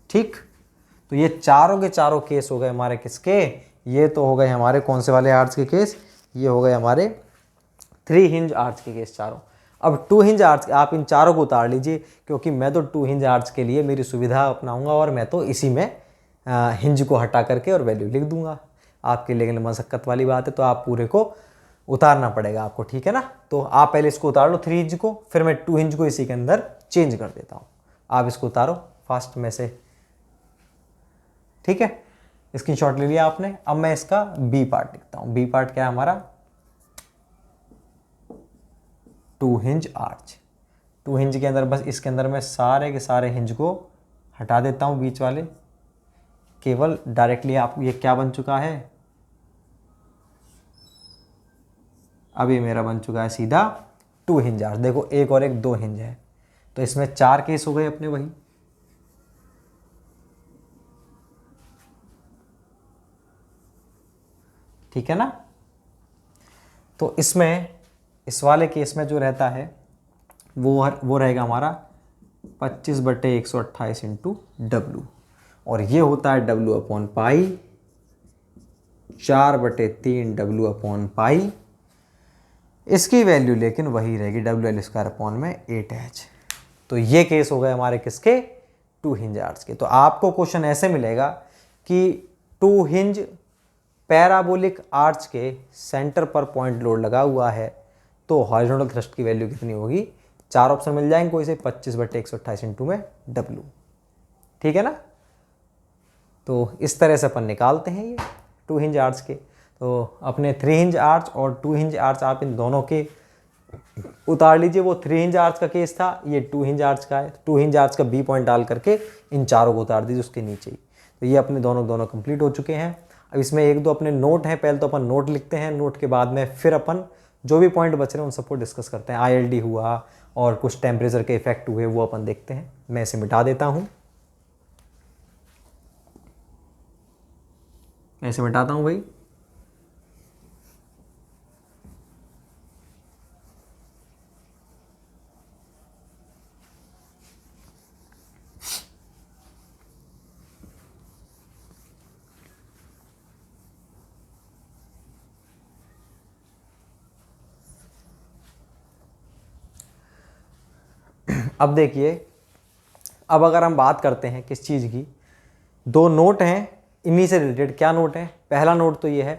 ठीक, तो ये चारों के चारों केस हो गए हमारे किसके, ये तो हो गए हमारे कौन से वाले आर्च के केस, ये हो गए हमारे 3 हिंज आर्च के केस चारों। अब 2 हिंज आर्च, आप इन चारों को उतार लीजिए, क्योंकि मैं तो 2 हिंज आर्च के लिए मेरी सुविधा अपनाऊंगा और मैं तो इसी में हिंज को हटा करके और वैल्यू लिख दूंगा। आपके लिए मशक्कत वाली बात है, तो आप पूरे को उतारना पड़ेगा आपको। ठीक है ना, तो आप पहले इसको उतार लो 3 हिंज को, फिर मैं 2 हिंज को इसी के अंदर चेंज कर देता हूँ। आप इसको उतारो फास्ट में से। ठीक है, स्क्रीनशॉट ले लिया आपने। अब मैं इसका बी पार्ट लिखता हूँ। बी पार्ट क्या है हमारा, 2 हिंज आर्च। 2 हिंज के अंदर बस इसके अंदर मैं सारे के सारे हिंज को हटा देता हूँ, बीच वाले। केवल डायरेक्टली आप, ये क्या बन चुका है, अब ये मेरा बन चुका है सीधा 2 हिंज आर्च। देखो एक और एक 2 हिंज है, तो इसमें 4 केस हो गए अपने वही। ठीक है ना, तो इसमें इस वाले केस में जो रहता है वो रहेगा हमारा 25/128 इंटू W, और ये होता है W/π, 4/3 W/π। इसकी वैल्यू लेकिन वही रहेगी WL²/8H। तो ये केस हो गए हमारे किसके, 2 हिंज आर्च के। तो आपको क्वेश्चन ऐसे मिलेगा कि 2 हिंज पैराबोलिक आर्च के सेंटर पर पॉइंट लोड लगा हुआ है, तो हॉरिजॉन्टल थ्रस्ट की वैल्यू कितनी होगी। 4 ऑप्शन मिल जाएंगे कोई से, 25/128 इंटू में W। ठीक है ना, तो इस तरह से अपन निकालते हैं ये 2 हिंज आर्च के। तो अपने 3 हिंज आर्च और 2 हिंज आर्च आप इन दोनों के उतार लीजिए। वो 3 हिंज आर्च का केस था, ये 2 हिंज आर्च का है। 2 हिंज आर्च का बी पॉइंट डाल करके इन चारों को उतार दीजिए उसके नीचे ही। तो ये अपने दोनों कंप्लीट हो चुके हैं। अब इसमें एक दो अपने नोट हैं, पहले तो अपन नोट लिखते हैं, नोट के बाद में फिर अपन जो भी पॉइंट बच रहे हैं उन सबको डिस्कस करते हैं। ILD हुआ और कुछ टेम्परेचर के इफेक्ट हुए वो अपन देखते हैं। मैं इसे मिटा देता हूँ, मैं इसे मिटाता हूँ भाई। अब देखिए, अब अगर हम बात करते हैं किस चीज़ की, दो नोट हैं इन्हीं से रिलेटेड। क्या नोट है? पहला नोट तो ये है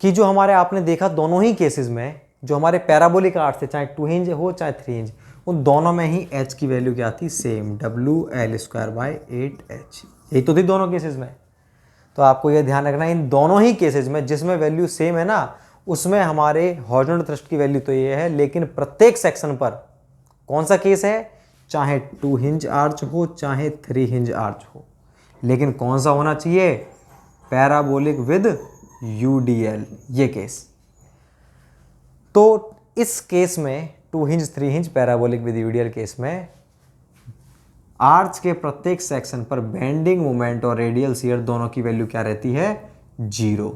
कि जो हमारे आपने देखा दोनों ही केसेस में जो हमारे पैराबोलिक आर्ट्स थे, चाहे 2 हिंज हो चाहे 3 हिंज, उन दोनों में ही h की वैल्यू क्या थी? Same, WL²/8h। यही तो थी दोनों केसेस में। तो आपको यह ध्यान रखना इन दोनों ही केसेस में जिसमें वैल्यू सेम है ना, उसमें हमारे हॉरिजॉन्टल थ्रस्ट की वैल्यू तो ये है, लेकिन प्रत्येक सेक्शन पर कौन सा केस है? चाहे 2 हिंज आर्च हो चाहे 3 हिंज आर्च हो, लेकिन कौन सा होना चाहिए? पैराबोलिक विद UDL, ये केस। तो इस केस में 2 hinge 3 hinge parabolic with UDL case में आर्च के प्रत्येक सेक्शन पर बेंडिंग मोमेंट और रेडियल शियर दोनों की वैल्यू क्या रहती है? 0।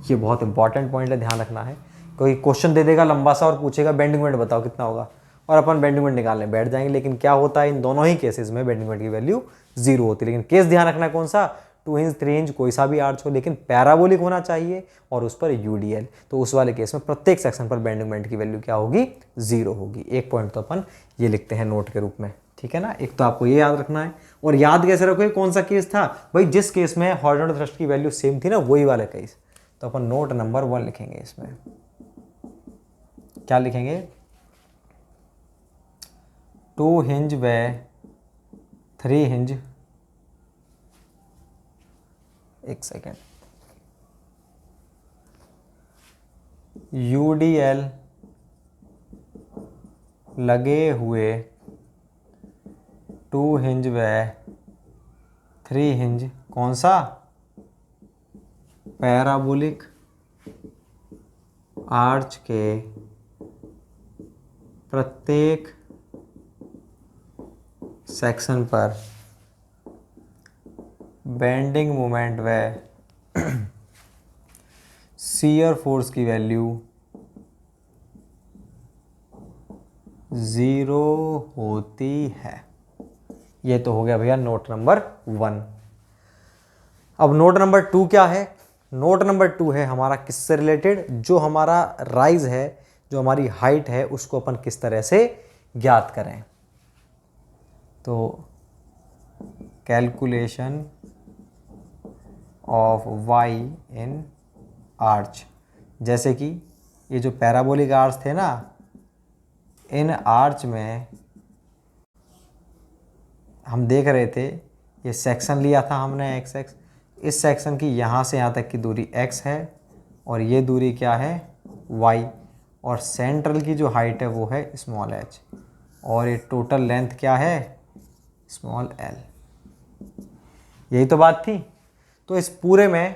ये बहुत इंपॉर्टेंट पॉइंट है, ध्यान रखना है। कोई क्वेश्चन दे देगा लंबा सा और पूछेगा बेंडिंग मोमेंट बताओ कितना होगा, और अपन बेंडिंग मोमेंट निकालने बैठ जाएंगे, लेकिन क्या होता है इन दोनों ही केसेस में बेंडिंग मोमेंट की वैल्यू 0 होती है। लेकिन केस ध्यान रखना है कौन सा? 2 इंच 3 इंच कोई सा भी आर्च हो, लेकिन पैराबोलिक होना चाहिए और उस पर UDL। तो उस वाले केस में प्रत्येक सेक्शन पर बेंडिंग मोमेंट की वैल्यू क्या होगी? 0 होगी। एक पॉइंट तो अपन ये लिखते हैं नोट के रूप में, ठीक है ना। एक तो आपको ये याद रखना है, और याद कैसे रखोगे कौन सा केस था भाई? जिस केस में हॉरिजॉन्टल थ्रस्ट की वैल्यू सेम थी ना, वही वाला केस। तो अपन नोट नंबर 1 लिखेंगे। इसमें क्या लिखेंगे? 2 हिंज व 3 हिंज, एक सेकेंड, UDL लगे हुए 2 हिंज व 3 हिंज, कौन सा? पैराबोलिक आर्च के प्रत्येक सेक्शन पर बेंडिंग मोमेंट व शियर फोर्स की वैल्यू 0 होती है। ये तो हो गया भैया नोट नंबर 1। अब नोट नंबर 2 क्या है? नोट नंबर 2 है हमारा किससे रिलेटेड? जो हमारा राइज है, जो हमारी हाइट है, उसको अपन किस तरह से ज्ञात करें। तो calculation of y in arch. जैसे कि ये जो पैराबोलिक आर्च थे ना, इन आर्च में हम देख रहे थे, ये सेक्शन लिया था हमने x। इस सेक्शन की यहाँ से यहाँ तक की दूरी x है, और ये दूरी क्या है? y, और सेंट्रल की जो हाइट है वो है स्मॉल h, और ये टोटल लेंथ क्या है? Small l। यही तो बात थी। तो इस पूरे में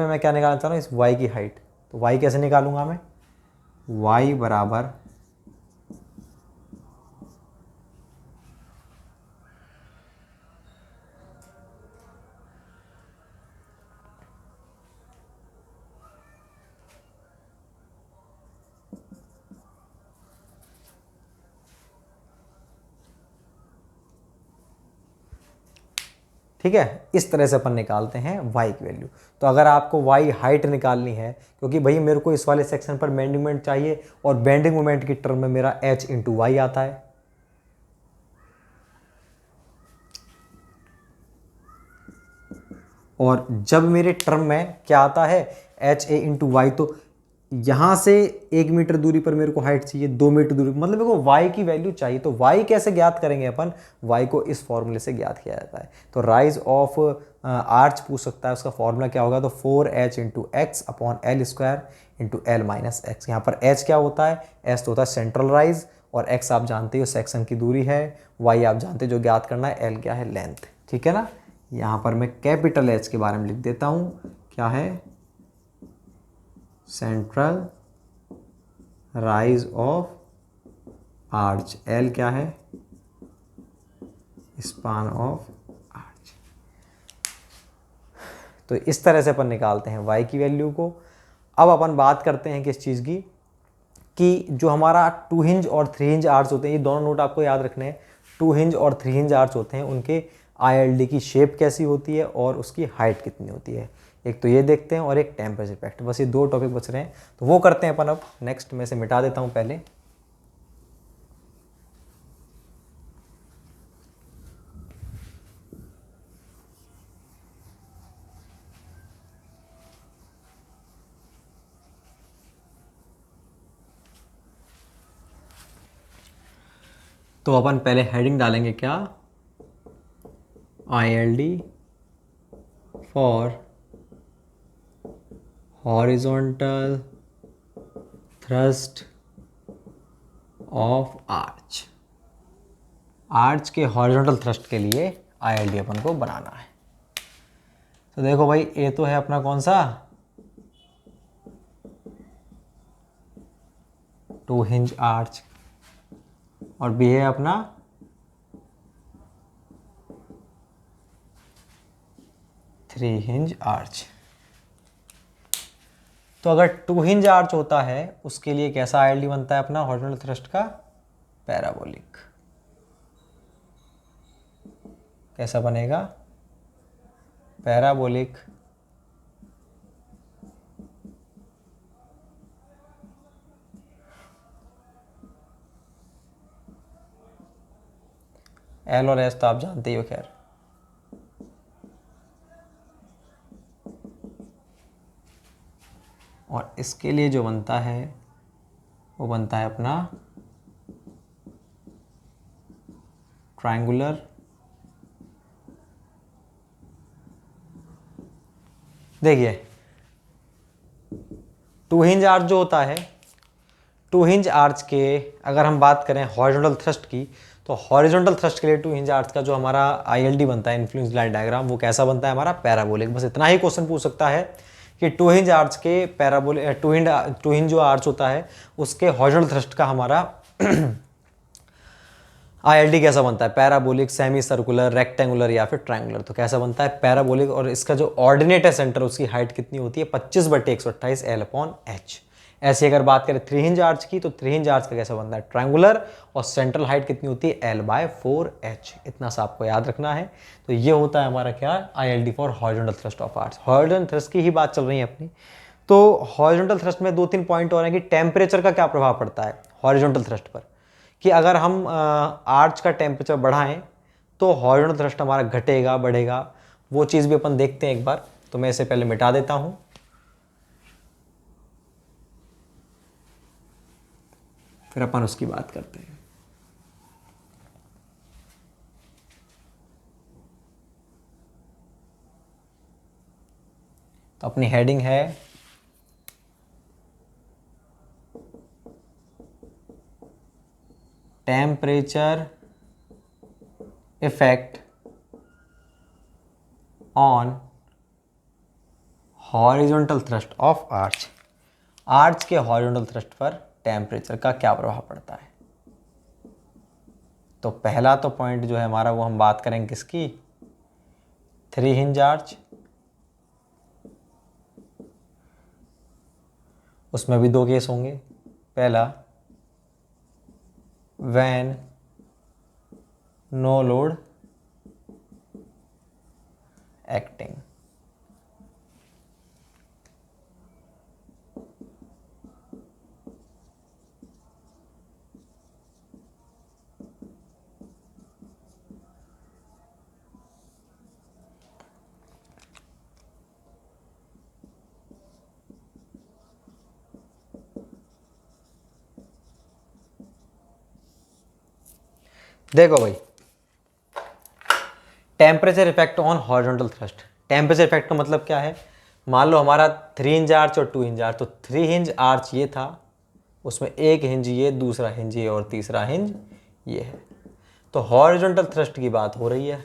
मैं क्या निकालना चाह रहा हूँ? इस y की हाइट। तो y कैसे निकालूंगा मैं? y बराबर ठीक है, इस तरह से अपन निकालते हैं y की वैल्यू। तो अगर आपको y हाइट निकालनी है, क्योंकि भाई मेरे को इस वाले सेक्शन पर बेंडिंग मोमेंट चाहिए, और बेंडिंग मोमेंट की टर्म में मेरा h इंटू वाई आता है। और जब मेरे टर्म में क्या आता है? HA into Y. तो यहाँ से 1 मीटर दूरी पर मेरे को हाइट चाहिए, 2 मीटर दूरी, मतलब मेरे को y की वैल्यू चाहिए। तो y कैसे ज्ञात करेंगे अपन? y को इस फॉर्मूले से ज्ञात किया जाता है। तो राइज ऑफ आर्च पूछ सकता है, उसका फॉर्मूला क्या होगा? तो 4h into x upon L² into L minus x. यहाँ पर h क्या होता है? h तो होता है सेंट्रल राइज, और x आप जानते हो सेक्शन की दूरी है, y आप जानते हो जो ज्ञात करना है, l क्या है, लेंथ। ठीक है ना। यहाँ पर मैं कैपिटल H के बारे में लिख देता हूँ, क्या है, central rise of arch, L क्या है, स्पान ऑफ आर्च। तो इस तरह से अपन निकालते हैं y की वैल्यू को। अब अपन बात करते हैं किस चीज़ की, कि जो हमारा 2 हिंज और 3 हिंज आर्च होते हैं, ये दोनों नोट आपको याद रखने हैं। 2 हिंज और 3 हिंज आर्च होते हैं, उनके ILD की शेप कैसी होती है और उसकी हाइट कितनी होती है। एक तो ये देखते हैं और एक टेम्परेचर इफेक्ट, बस ये 2 टॉपिक बच रहे हैं, तो वो करते हैं अपन अब नेक्स्ट। में से मिटा देता हूँ पहले। तो अपन पहले हेडिंग डालेंगे क्या, ILD for horizontal thrust of arch. Arch के हॉरिजॉन्टल थ्रस्ट के लिए ILD अपन को बनाना है। तो देखो भाई, ए तो है अपना कौन सा, 2 हिंज आर्च, और बी है अपना 3 हिंज आर्च। तो अगर 2 हिंज आर्च होता है उसके लिए कैसा ILD बनता है अपना हॉरिजॉन्टल थ्रस्ट का, पैराबोलिक। कैसा बनेगा, पैराबोलिक। L और S तो आप जानते ही हो खैर। और इसके लिए जो बनता है वो बनता है अपना ट्रायंगुलर। देखिए 2 हिंज आर्च जो होता है, 2 हिंज आर्च के अगर हम बात करें हॉरिजॉन्टल थ्रस्ट की, तो हॉरिजॉन्टल थ्रस्ट के लिए 2 हिंज आर्च का जो हमारा ILD बनता है, इन्फ्लुएंस लाइन डायग्राम, वो कैसा बनता है हमारा, पैराबोलिक। बस इतना ही क्वेश्चन पूछ सकता है कि 2 हिंज आर्च के पैराबोलिक, 2 हिंज जो आर्च होता है उसके हॉरिजॉन्टल थ्रस्ट का हमारा ILD कैसा बनता है, पैराबोलिक, सेमी सर्कुलर, रेक्टेंगुलर या फिर ट्रायंगुलर। तो कैसा बनता है, पैराबोलिक। और इसका जो ऑर्डिनेट है सेंटर, उसकी हाइट कितनी होती है, 25/128 L/H। ऐसे अगर बात करें 3 हिंज आर्च की, तो 3 हिंज आर्च का कैसा बनता है, ट्रायंगुलर, और सेंट्रल हाइट कितनी होती है, L/4H। इतना सा आपको याद रखना है। तो ये होता है हमारा क्या, ILD for horizontal thrust of arch. Horizontal thrust की ही बात चल रही है अपनी। तो हॉरिजॉन्टल थ्रस्ट में 2-3 पॉइंट और हैं कि टेम्परेचर का क्या प्रभाव पड़ता है हॉरिजॉन्टल थ्रस्ट पर, कि अगर हम आर्च का टेम्परेचर बढ़ाएं तो हॉरिजॉन्टल थ्रस्ट हमारा घटेगा बढ़ेगा, वो चीज़ भी अपन देखते हैं एक बार। तो मैं इसे पहले मिटा देता हूं, फिर अपन उसकी बात करते हैं। तो अपनी हेडिंग है temperature effect on horizontal thrust of arch. Arch के हॉरिजॉन्टल थ्रस्ट पर टेम्परेचर का क्या प्रभाव पड़ता है। तो पहला तो पॉइंट जो है हमारा, वो हम बात करेंगे किसकी, 3 हिंज आर्च। उसमें भी 2 केस होंगे। पहला, when no load acting। देखो भाई, temperature effect on horizontal thrust. Temperature effect का मतलब क्या है, मान लो हमारा 3 हिंज आर्च और 2 हिंज आर्च। तो 3 हिंज आर्च ये था, उसमें एक हिंज ये, दूसरा हिंज ये और तीसरा हिंज ये है। तो हॉरिजॉन्टल थ्रस्ट की बात हो रही है।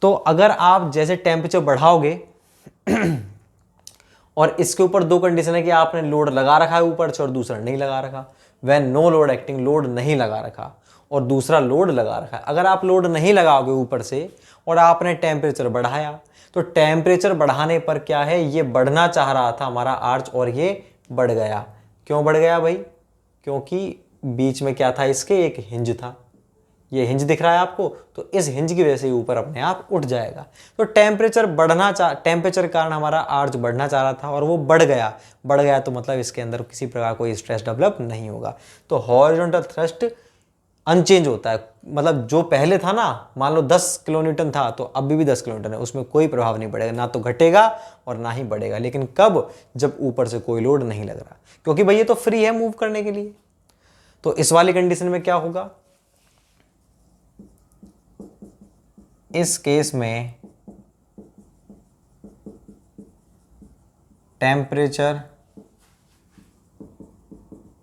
तो अगर आप जैसे टेम्परेचर बढ़ाओगे और इसके ऊपर दो कंडीशन है कि आपने लोड लगा रखा है ऊपर से और दूसरा नहीं लगा रखा, when no load acting, load नहीं लगा रखा और दूसरा लोड लगा रखा है। अगर आप लोड नहीं लगाओगे ऊपर से और आपने टेम्परेचर बढ़ाया, तो टेम्परेचर बढ़ाने पर क्या है, ये बढ़ना चाह रहा था हमारा आर्च और ये बढ़ गया। क्यों बढ़ गया भाई? क्योंकि बीच में क्या था, इसके एक हिंज था। ये हिंज दिख रहा है आपको, तो इस हिंज की वजह से ऊपर अपने आप उठ जाएगा। तो टेम्परेचर कारण हमारा आर्च बढ़ना चाह रहा था और वो बढ़ गया तो मतलब इसके अंदर किसी प्रकार कोई स्ट्रेस डेवलप नहीं होगा। तो हॉरिजॉन्टल थ्रस्ट अनचेंज होता है, मतलब जो पहले था ना, मान लो 10 किलोन्यूटन था तो अभी भी 10 किलोन्यूटन है, उसमें कोई प्रभाव नहीं पड़ेगा, ना तो घटेगा और ना ही बढ़ेगा। लेकिन कब? जब ऊपर से कोई लोड नहीं लग रहा, क्योंकि भाई ये तो फ्री है मूव करने के लिए। तो इस वाली कंडीशन में क्या होगा, इस केस में टेम्परेचर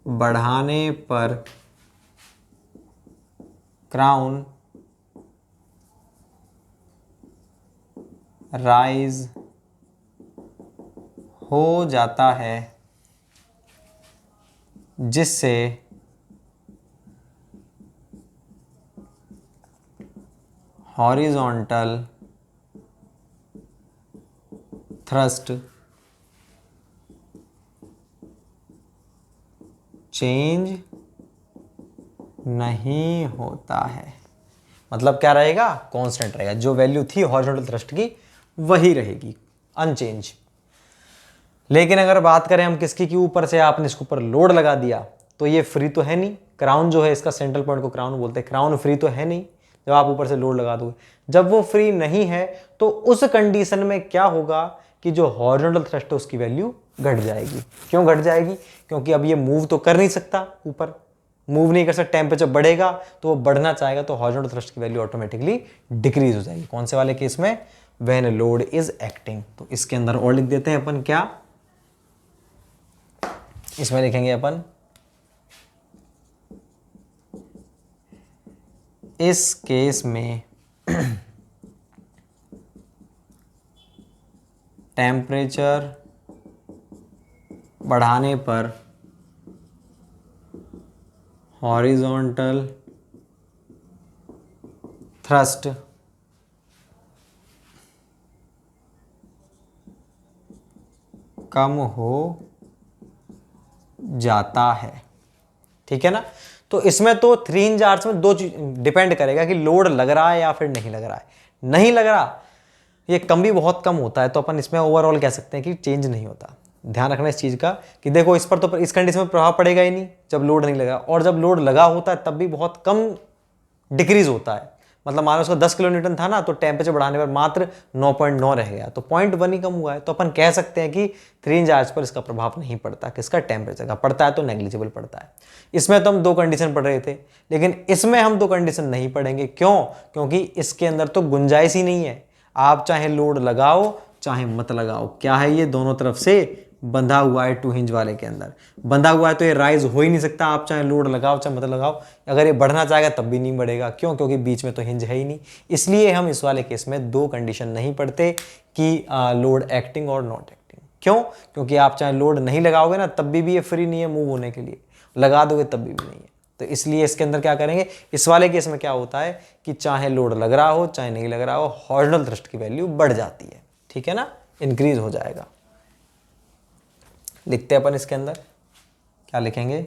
बढ़ाने पर क्राउन राइज हो जाता है, जिससे हॉरिजॉन्टल थ्रस्ट चेंज नहीं होता है। मतलब क्या रहेगा? कांस्टेंट रहेगा, जो वैल्यू थी हॉरिजॉन्टल थ्रस्ट की वही रहेगी, अनचेंज। लेकिन अगर बात करें हम किसकी, कि ऊपर से आपने इसके ऊपर लोड लगा दिया, तो ये फ्री तो है नहीं। क्राउन जो है, इसका सेंट्रल पॉइंट को क्राउन बोलते हैं, क्राउन फ्री तो है नहीं जब आप ऊपर से लोड लगा दोगे। जब वो फ्री नहीं है तो उस कंडीशन में क्या होगा कि जो हॉरिजॉन्टल थ्रस्ट है उसकी वैल्यू घट जाएगी। क्यों घट जाएगी? क्योंकि अब ये मूव तो कर नहीं सकता, ऊपर मूव नहीं कर सकता, टेम्परेचर बढ़ेगा तो वो बढ़ना चाहेगा, तो हॉरिजॉन्टल थ्रस्ट की वैल्यू ऑटोमेटिकली डिक्रीज हो जाएगी। कौन से वाले केस में? When load is acting. तो इसके अंदर और लिख देते हैं अपन, क्या इसमें लिखेंगे अपन, इस केस में टेम्परेचर बढ़ाने पर हॉरिजॉन्टल थ्रस्ट कम हो जाता है। ठीक है ना? तो इसमें तो 3 हिंज आर्च में दो चीज डिपेंड करेगा कि लोड लग रहा है या फिर नहीं लग रहा है। नहीं लग रहा, ये कम भी बहुत कम होता है, तो अपन इसमें ओवरऑल कह सकते हैं कि चेंज नहीं होता। ध्यान रखना इस चीज का कि देखो इस पर तो इस कंडीशन में प्रभाव पड़ेगा ही नहीं जब लोड नहीं लगा, और जब लोड लगा होता है तब भी बहुत कम डिक्रीज होता है। मतलब मान लो उसका 10 किलोन्यूटन था ना, तो टेम्परेचर बढ़ाने पर मात्र 9.9 रह गया, तो 0.1 ही कम हुआ है। तो अपन कह सकते हैं कि 3 इंच आर्च पर इसका प्रभाव नहीं पड़ता। किसका? टेम्परेचर का। पड़ता है तो नेग्लिजिबल पड़ता है। इसमें तो हम दो कंडीशन पढ़ रहे थे, लेकिन इसमें हम दो कंडीशन नहीं पढ़ेंगे। क्यों? क्योंकि इसके अंदर तो गुंजाइश ही नहीं है। आप चाहे लोड लगाओ चाहे मत लगाओ, क्या है, ये दोनों तरफ से बंधा हुआ है। 2 हिंज वाले के अंदर बंधा हुआ है, तो ये राइज हो ही नहीं सकता। आप चाहे लोड लगाओ चाहे मत लगाओ, अगर ये बढ़ना चाहेगा तब भी नहीं बढ़ेगा। क्यों? क्योंकि बीच में तो हिंज है ही नहीं। इसलिए हम इस वाले केस में दो कंडीशन नहीं पढ़ते कि लोड एक्टिंग और नॉट एक्टिंग। क्यों? क्योंकि आप चाहे लोड नहीं लगाओगे ना, तब भी ये फ्री नहीं है मूव होने के लिए, लगा दोगे तब भी नहीं है। तो इसलिए इसके अंदर क्या करेंगे, इस वाले केस में क्या होता है कि चाहे लोड लग रहा हो चाहे नहीं लग रहा हो, हॉरिजॉन्टल थ्रस्ट की वैल्यू बढ़ जाती है। ठीक है ना? इंक्रीज हो जाएगा। लिखते हैं अपन इसके अंदर, क्या लिखेंगे,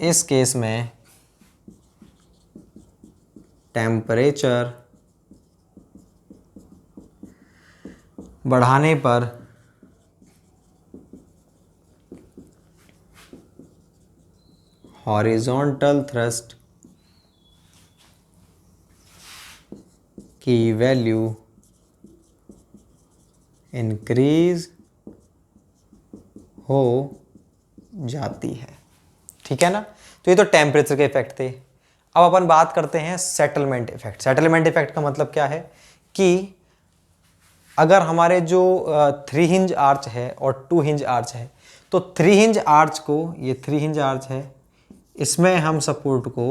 इस केस में टेम्परेचर बढ़ाने पर हॉरिजॉन्टल थ्रस्ट की वैल्यू इंक्रीज हो जाती है। ठीक है ना? तो ये तो टेम्परेचर के इफेक्ट थे। अब अपन बात करते हैं सेटलमेंट इफेक्ट। सेटलमेंट इफेक्ट का मतलब क्या है कि अगर हमारे जो 3 हिंज आर्च है और 2 हिंज आर्च है, तो 3 हिंज आर्च को, ये 3 हिंज आर्च है, इसमें हम सपोर्ट को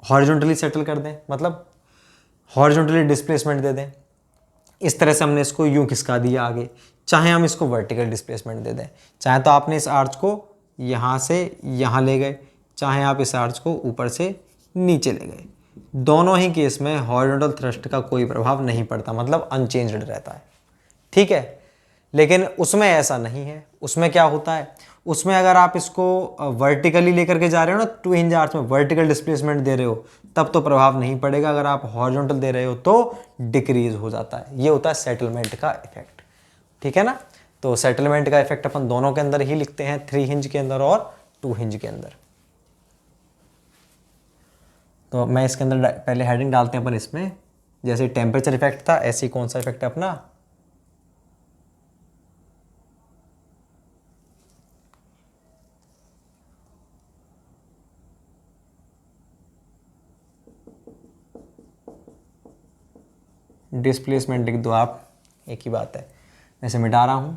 हॉरिजॉन्टली सेटल कर दें, मतलब हॉरिजॉन्टली डिस्प्लेसमेंट दे दें। इस तरह से हमने इसको यूं खिसका दिया आगे। चाहे हम इसको वर्टिकल डिस्प्लेसमेंट दे दें, चाहे तो आपने इस आर्च को यहाँ से यहाँ ले गए, चाहे आप इस आर्च को ऊपर से नीचे ले गए, दोनों ही केस में हॉरिजॉन्टल थ्रस्ट का कोई प्रभाव नहीं पड़ता, मतलब अनचेंज्ड रहता है। ठीक है, लेकिन उसमें ऐसा नहीं है। उसमें क्या होता है, उसमें अगर आप इसको वर्टिकली लेकर के जा रहे हो ना, 2 हिंज आर्च में वर्टिकल डिस्प्लेसमेंट दे रहे हो, तब तो प्रभाव नहीं पड़ेगा। अगर आप हॉरिजॉन्टल दे रहे हो तो डिक्रीज हो जाता है। ये होता है सेटलमेंट का इफेक्ट। ठीक है ना। तो सेटलमेंट का इफेक्ट अपन दोनों के अंदर ही लिखते हैं, 3 हिंज के अंदर और 2 हिंज के अंदर। तो मैं इसके अंदर पहले हेडिंग डालते हैं अपन इसमें, जैसे टेम्परेचर इफेक्ट था, ऐसे ही कौन सा इफेक्ट है अपना, डिस्प्लेसमेंट लिख दो आप, एक ही बात है। वैसे मिटा रहा हूं।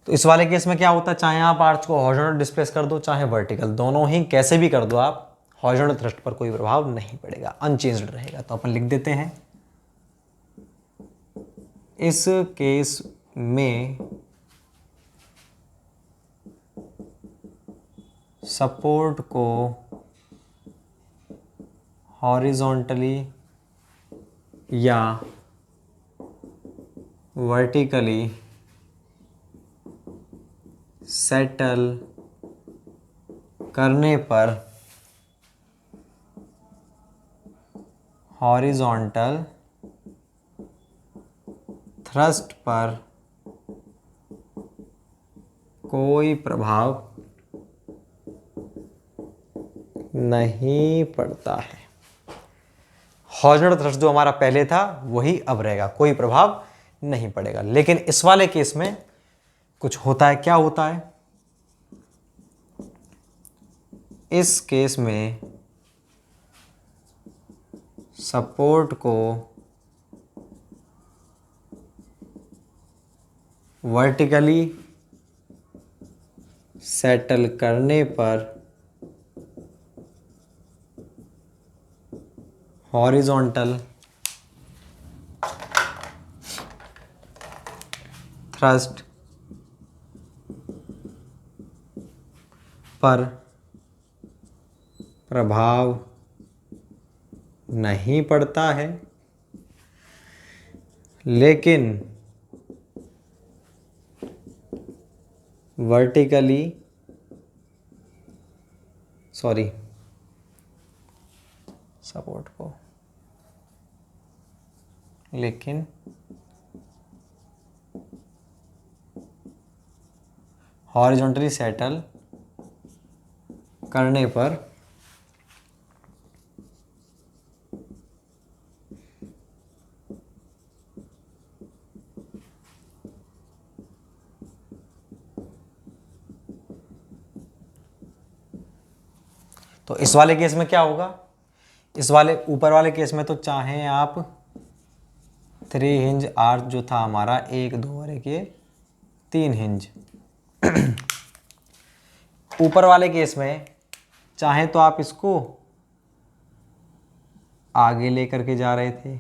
तो इस वाले केस में क्या होता है, चाहे आप आर्च को हॉरिजॉन्टल डिस्प्लेस कर दो चाहे वर्टिकल, दोनों ही कैसे भी कर दो आप, हॉरिजॉन्टल थ्रस्ट पर कोई प्रभाव नहीं पड़ेगा, अनचेंज्ड रहेगा। तो अपन लिख देते हैं, इस केस में सपोर्ट को हॉरिजॉन्टली या वर्टिकली सेटल करने पर हॉरिजॉन्टल थ्रस्ट पर कोई प्रभाव नहीं पड़ता है। हॉरिजॉन्टल थ्रस्ट जो हमारा पहले था वही अब रहेगा, कोई प्रभाव नहीं पड़ेगा। लेकिन इस वाले केस में कुछ होता है। क्या होता है, इस केस में सपोर्ट को वर्टिकली सेटल करने पर हॉरिजॉन्टल थ्रस्ट पर प्रभाव नहीं पड़ता है, लेकिन वर्टिकली सपोर्ट को, लेकिन हॉरिजॉन्टली सेटल करने पर तो इस वाले केस में क्या होगा, इस वाले ऊपर वाले केस में तो चाहे आप 3 हिंज आर्च जो था हमारा 1 2 और 1 ये 3 हिंज, ऊपर वाले केस में चाहे तो आप इसको आगे लेकर के जा रहे थे,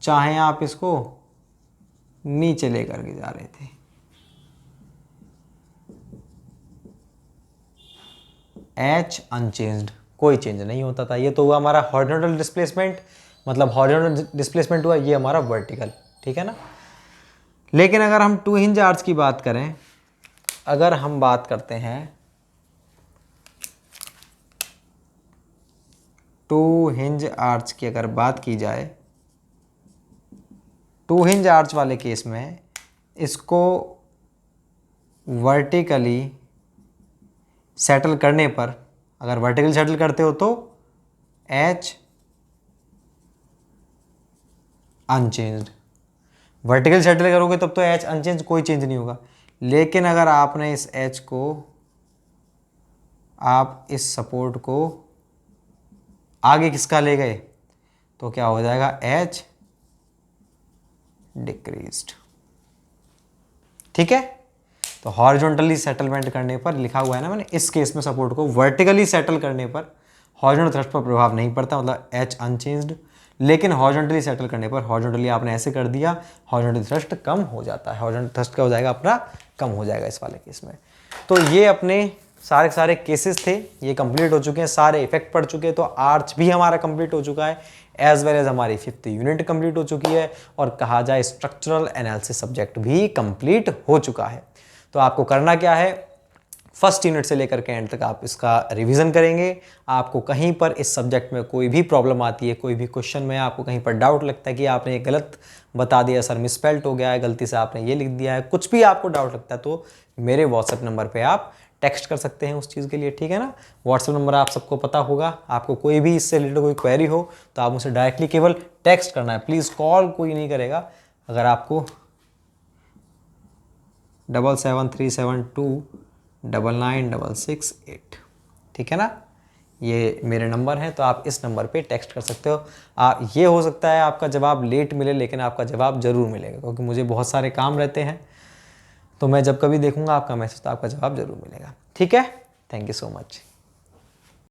चाहे आप इसको नीचे लेकर के जा रहे थे, एच अनचेंज्ड, कोई चेंज नहीं होता था। ये तो हुआ हमारा हॉरिजॉन्टल डिस्प्लेसमेंट, मतलब हॉरिजॉन्टल डिस्प्लेसमेंट हुआ, ये हमारा वर्टिकल। ठीक है ना। लेकिन अगर हम 2 हिंज आर्च की बात करें, अगर हम बात करते हैं 2 हिंज आर्च की, अगर बात की जाए 2 हिंज आर्च वाले केस में इसको वर्टिकली सेटल करने पर अगर वर्टिकल सेटल करते हो तो H अनचेंज्ड, वर्टिकल सेटल करोगे तब तो H अनचेंज, कोई चेंज नहीं होगा। लेकिन अगर आपने इस H को, आप इस सपोर्ट को आगे किसका ले गए तो क्या हो जाएगा, H डिक्रीज्ड। ठीक है, तो हॉरिजॉन्टली सेटलमेंट करने पर लिखा हुआ है ना मैंने, इस केस में सपोर्ट को वर्टिकली सेटल करने पर हॉरिजॉन्टल थ्रस्ट पर प्रभाव नहीं पड़ता, मतलब H अनचेंज्ड। लेकिन हॉरिजॉन्टली सेटल करने पर, हॉरिजॉन्टली आपने ऐसे कर दिया, हॉरिजॉन्टल थ्रस्ट कम हो जाता है, हॉरिजॉन्टल थ्रस्ट क्या हो जाएगा अपना, कम हो जाएगा इस वाले केस में। तो ये अपने सारे सारे केसेस थे, ये कंप्लीट हो चुके हैं, सारे इफेक्ट पड़ चुके हैं। तो आर्च भी हमारा कंप्लीट हो चुका है, एज वेल एज हमारी 5th यूनिट कंप्लीट हो चुकी है, और कहा जाए स्ट्रक्चरल एनालिसिस सब्जेक्ट भी कंप्लीट हो चुका है। तो आपको करना क्या है, फर्स्ट यूनिट से लेकर के एंड तक आप इसका रिवीजन करेंगे। आपको कहीं पर इस सब्जेक्ट में कोई भी प्रॉब्लम आती है, कोई भी क्वेश्चन में आपको कहीं पर डाउट लगता है कि आपने ये गलत बता दिया सर, मिसस्पेल्ट हो गया है, गलती से आपने ये लिख दिया है, कुछ भी आपको डाउट लगता है तो मेरे व्हाट्सएप नंबर पे आप टेक्स्ट कर सकते हैं उस चीज़ के लिए, ठीक है ना। व्हाट्सएप नंबर आप सबको पता होगा। आपको कोई भी इससे रिलेटेड कोई क्वेरी हो तो आप मुझे डायरेक्टली केवल टेक्स्ट करना है, प्लीज़ कॉल कोई नहीं करेगा। अगर आपको 7737299668, ठीक है ना, ये मेरे नंबर हैं, तो आप इस नंबर पे टेक्स्ट कर सकते हो। ये हो सकता है आपका जवाब लेट मिले, लेकिन आपका जवाब ज़रूर मिलेगा, क्योंकि मुझे बहुत सारे काम रहते हैं, तो मैं जब कभी देखूंगा आपका मैसेज तो आपका जवाब ज़रूर मिलेगा। ठीक है, थैंक यू सो मच।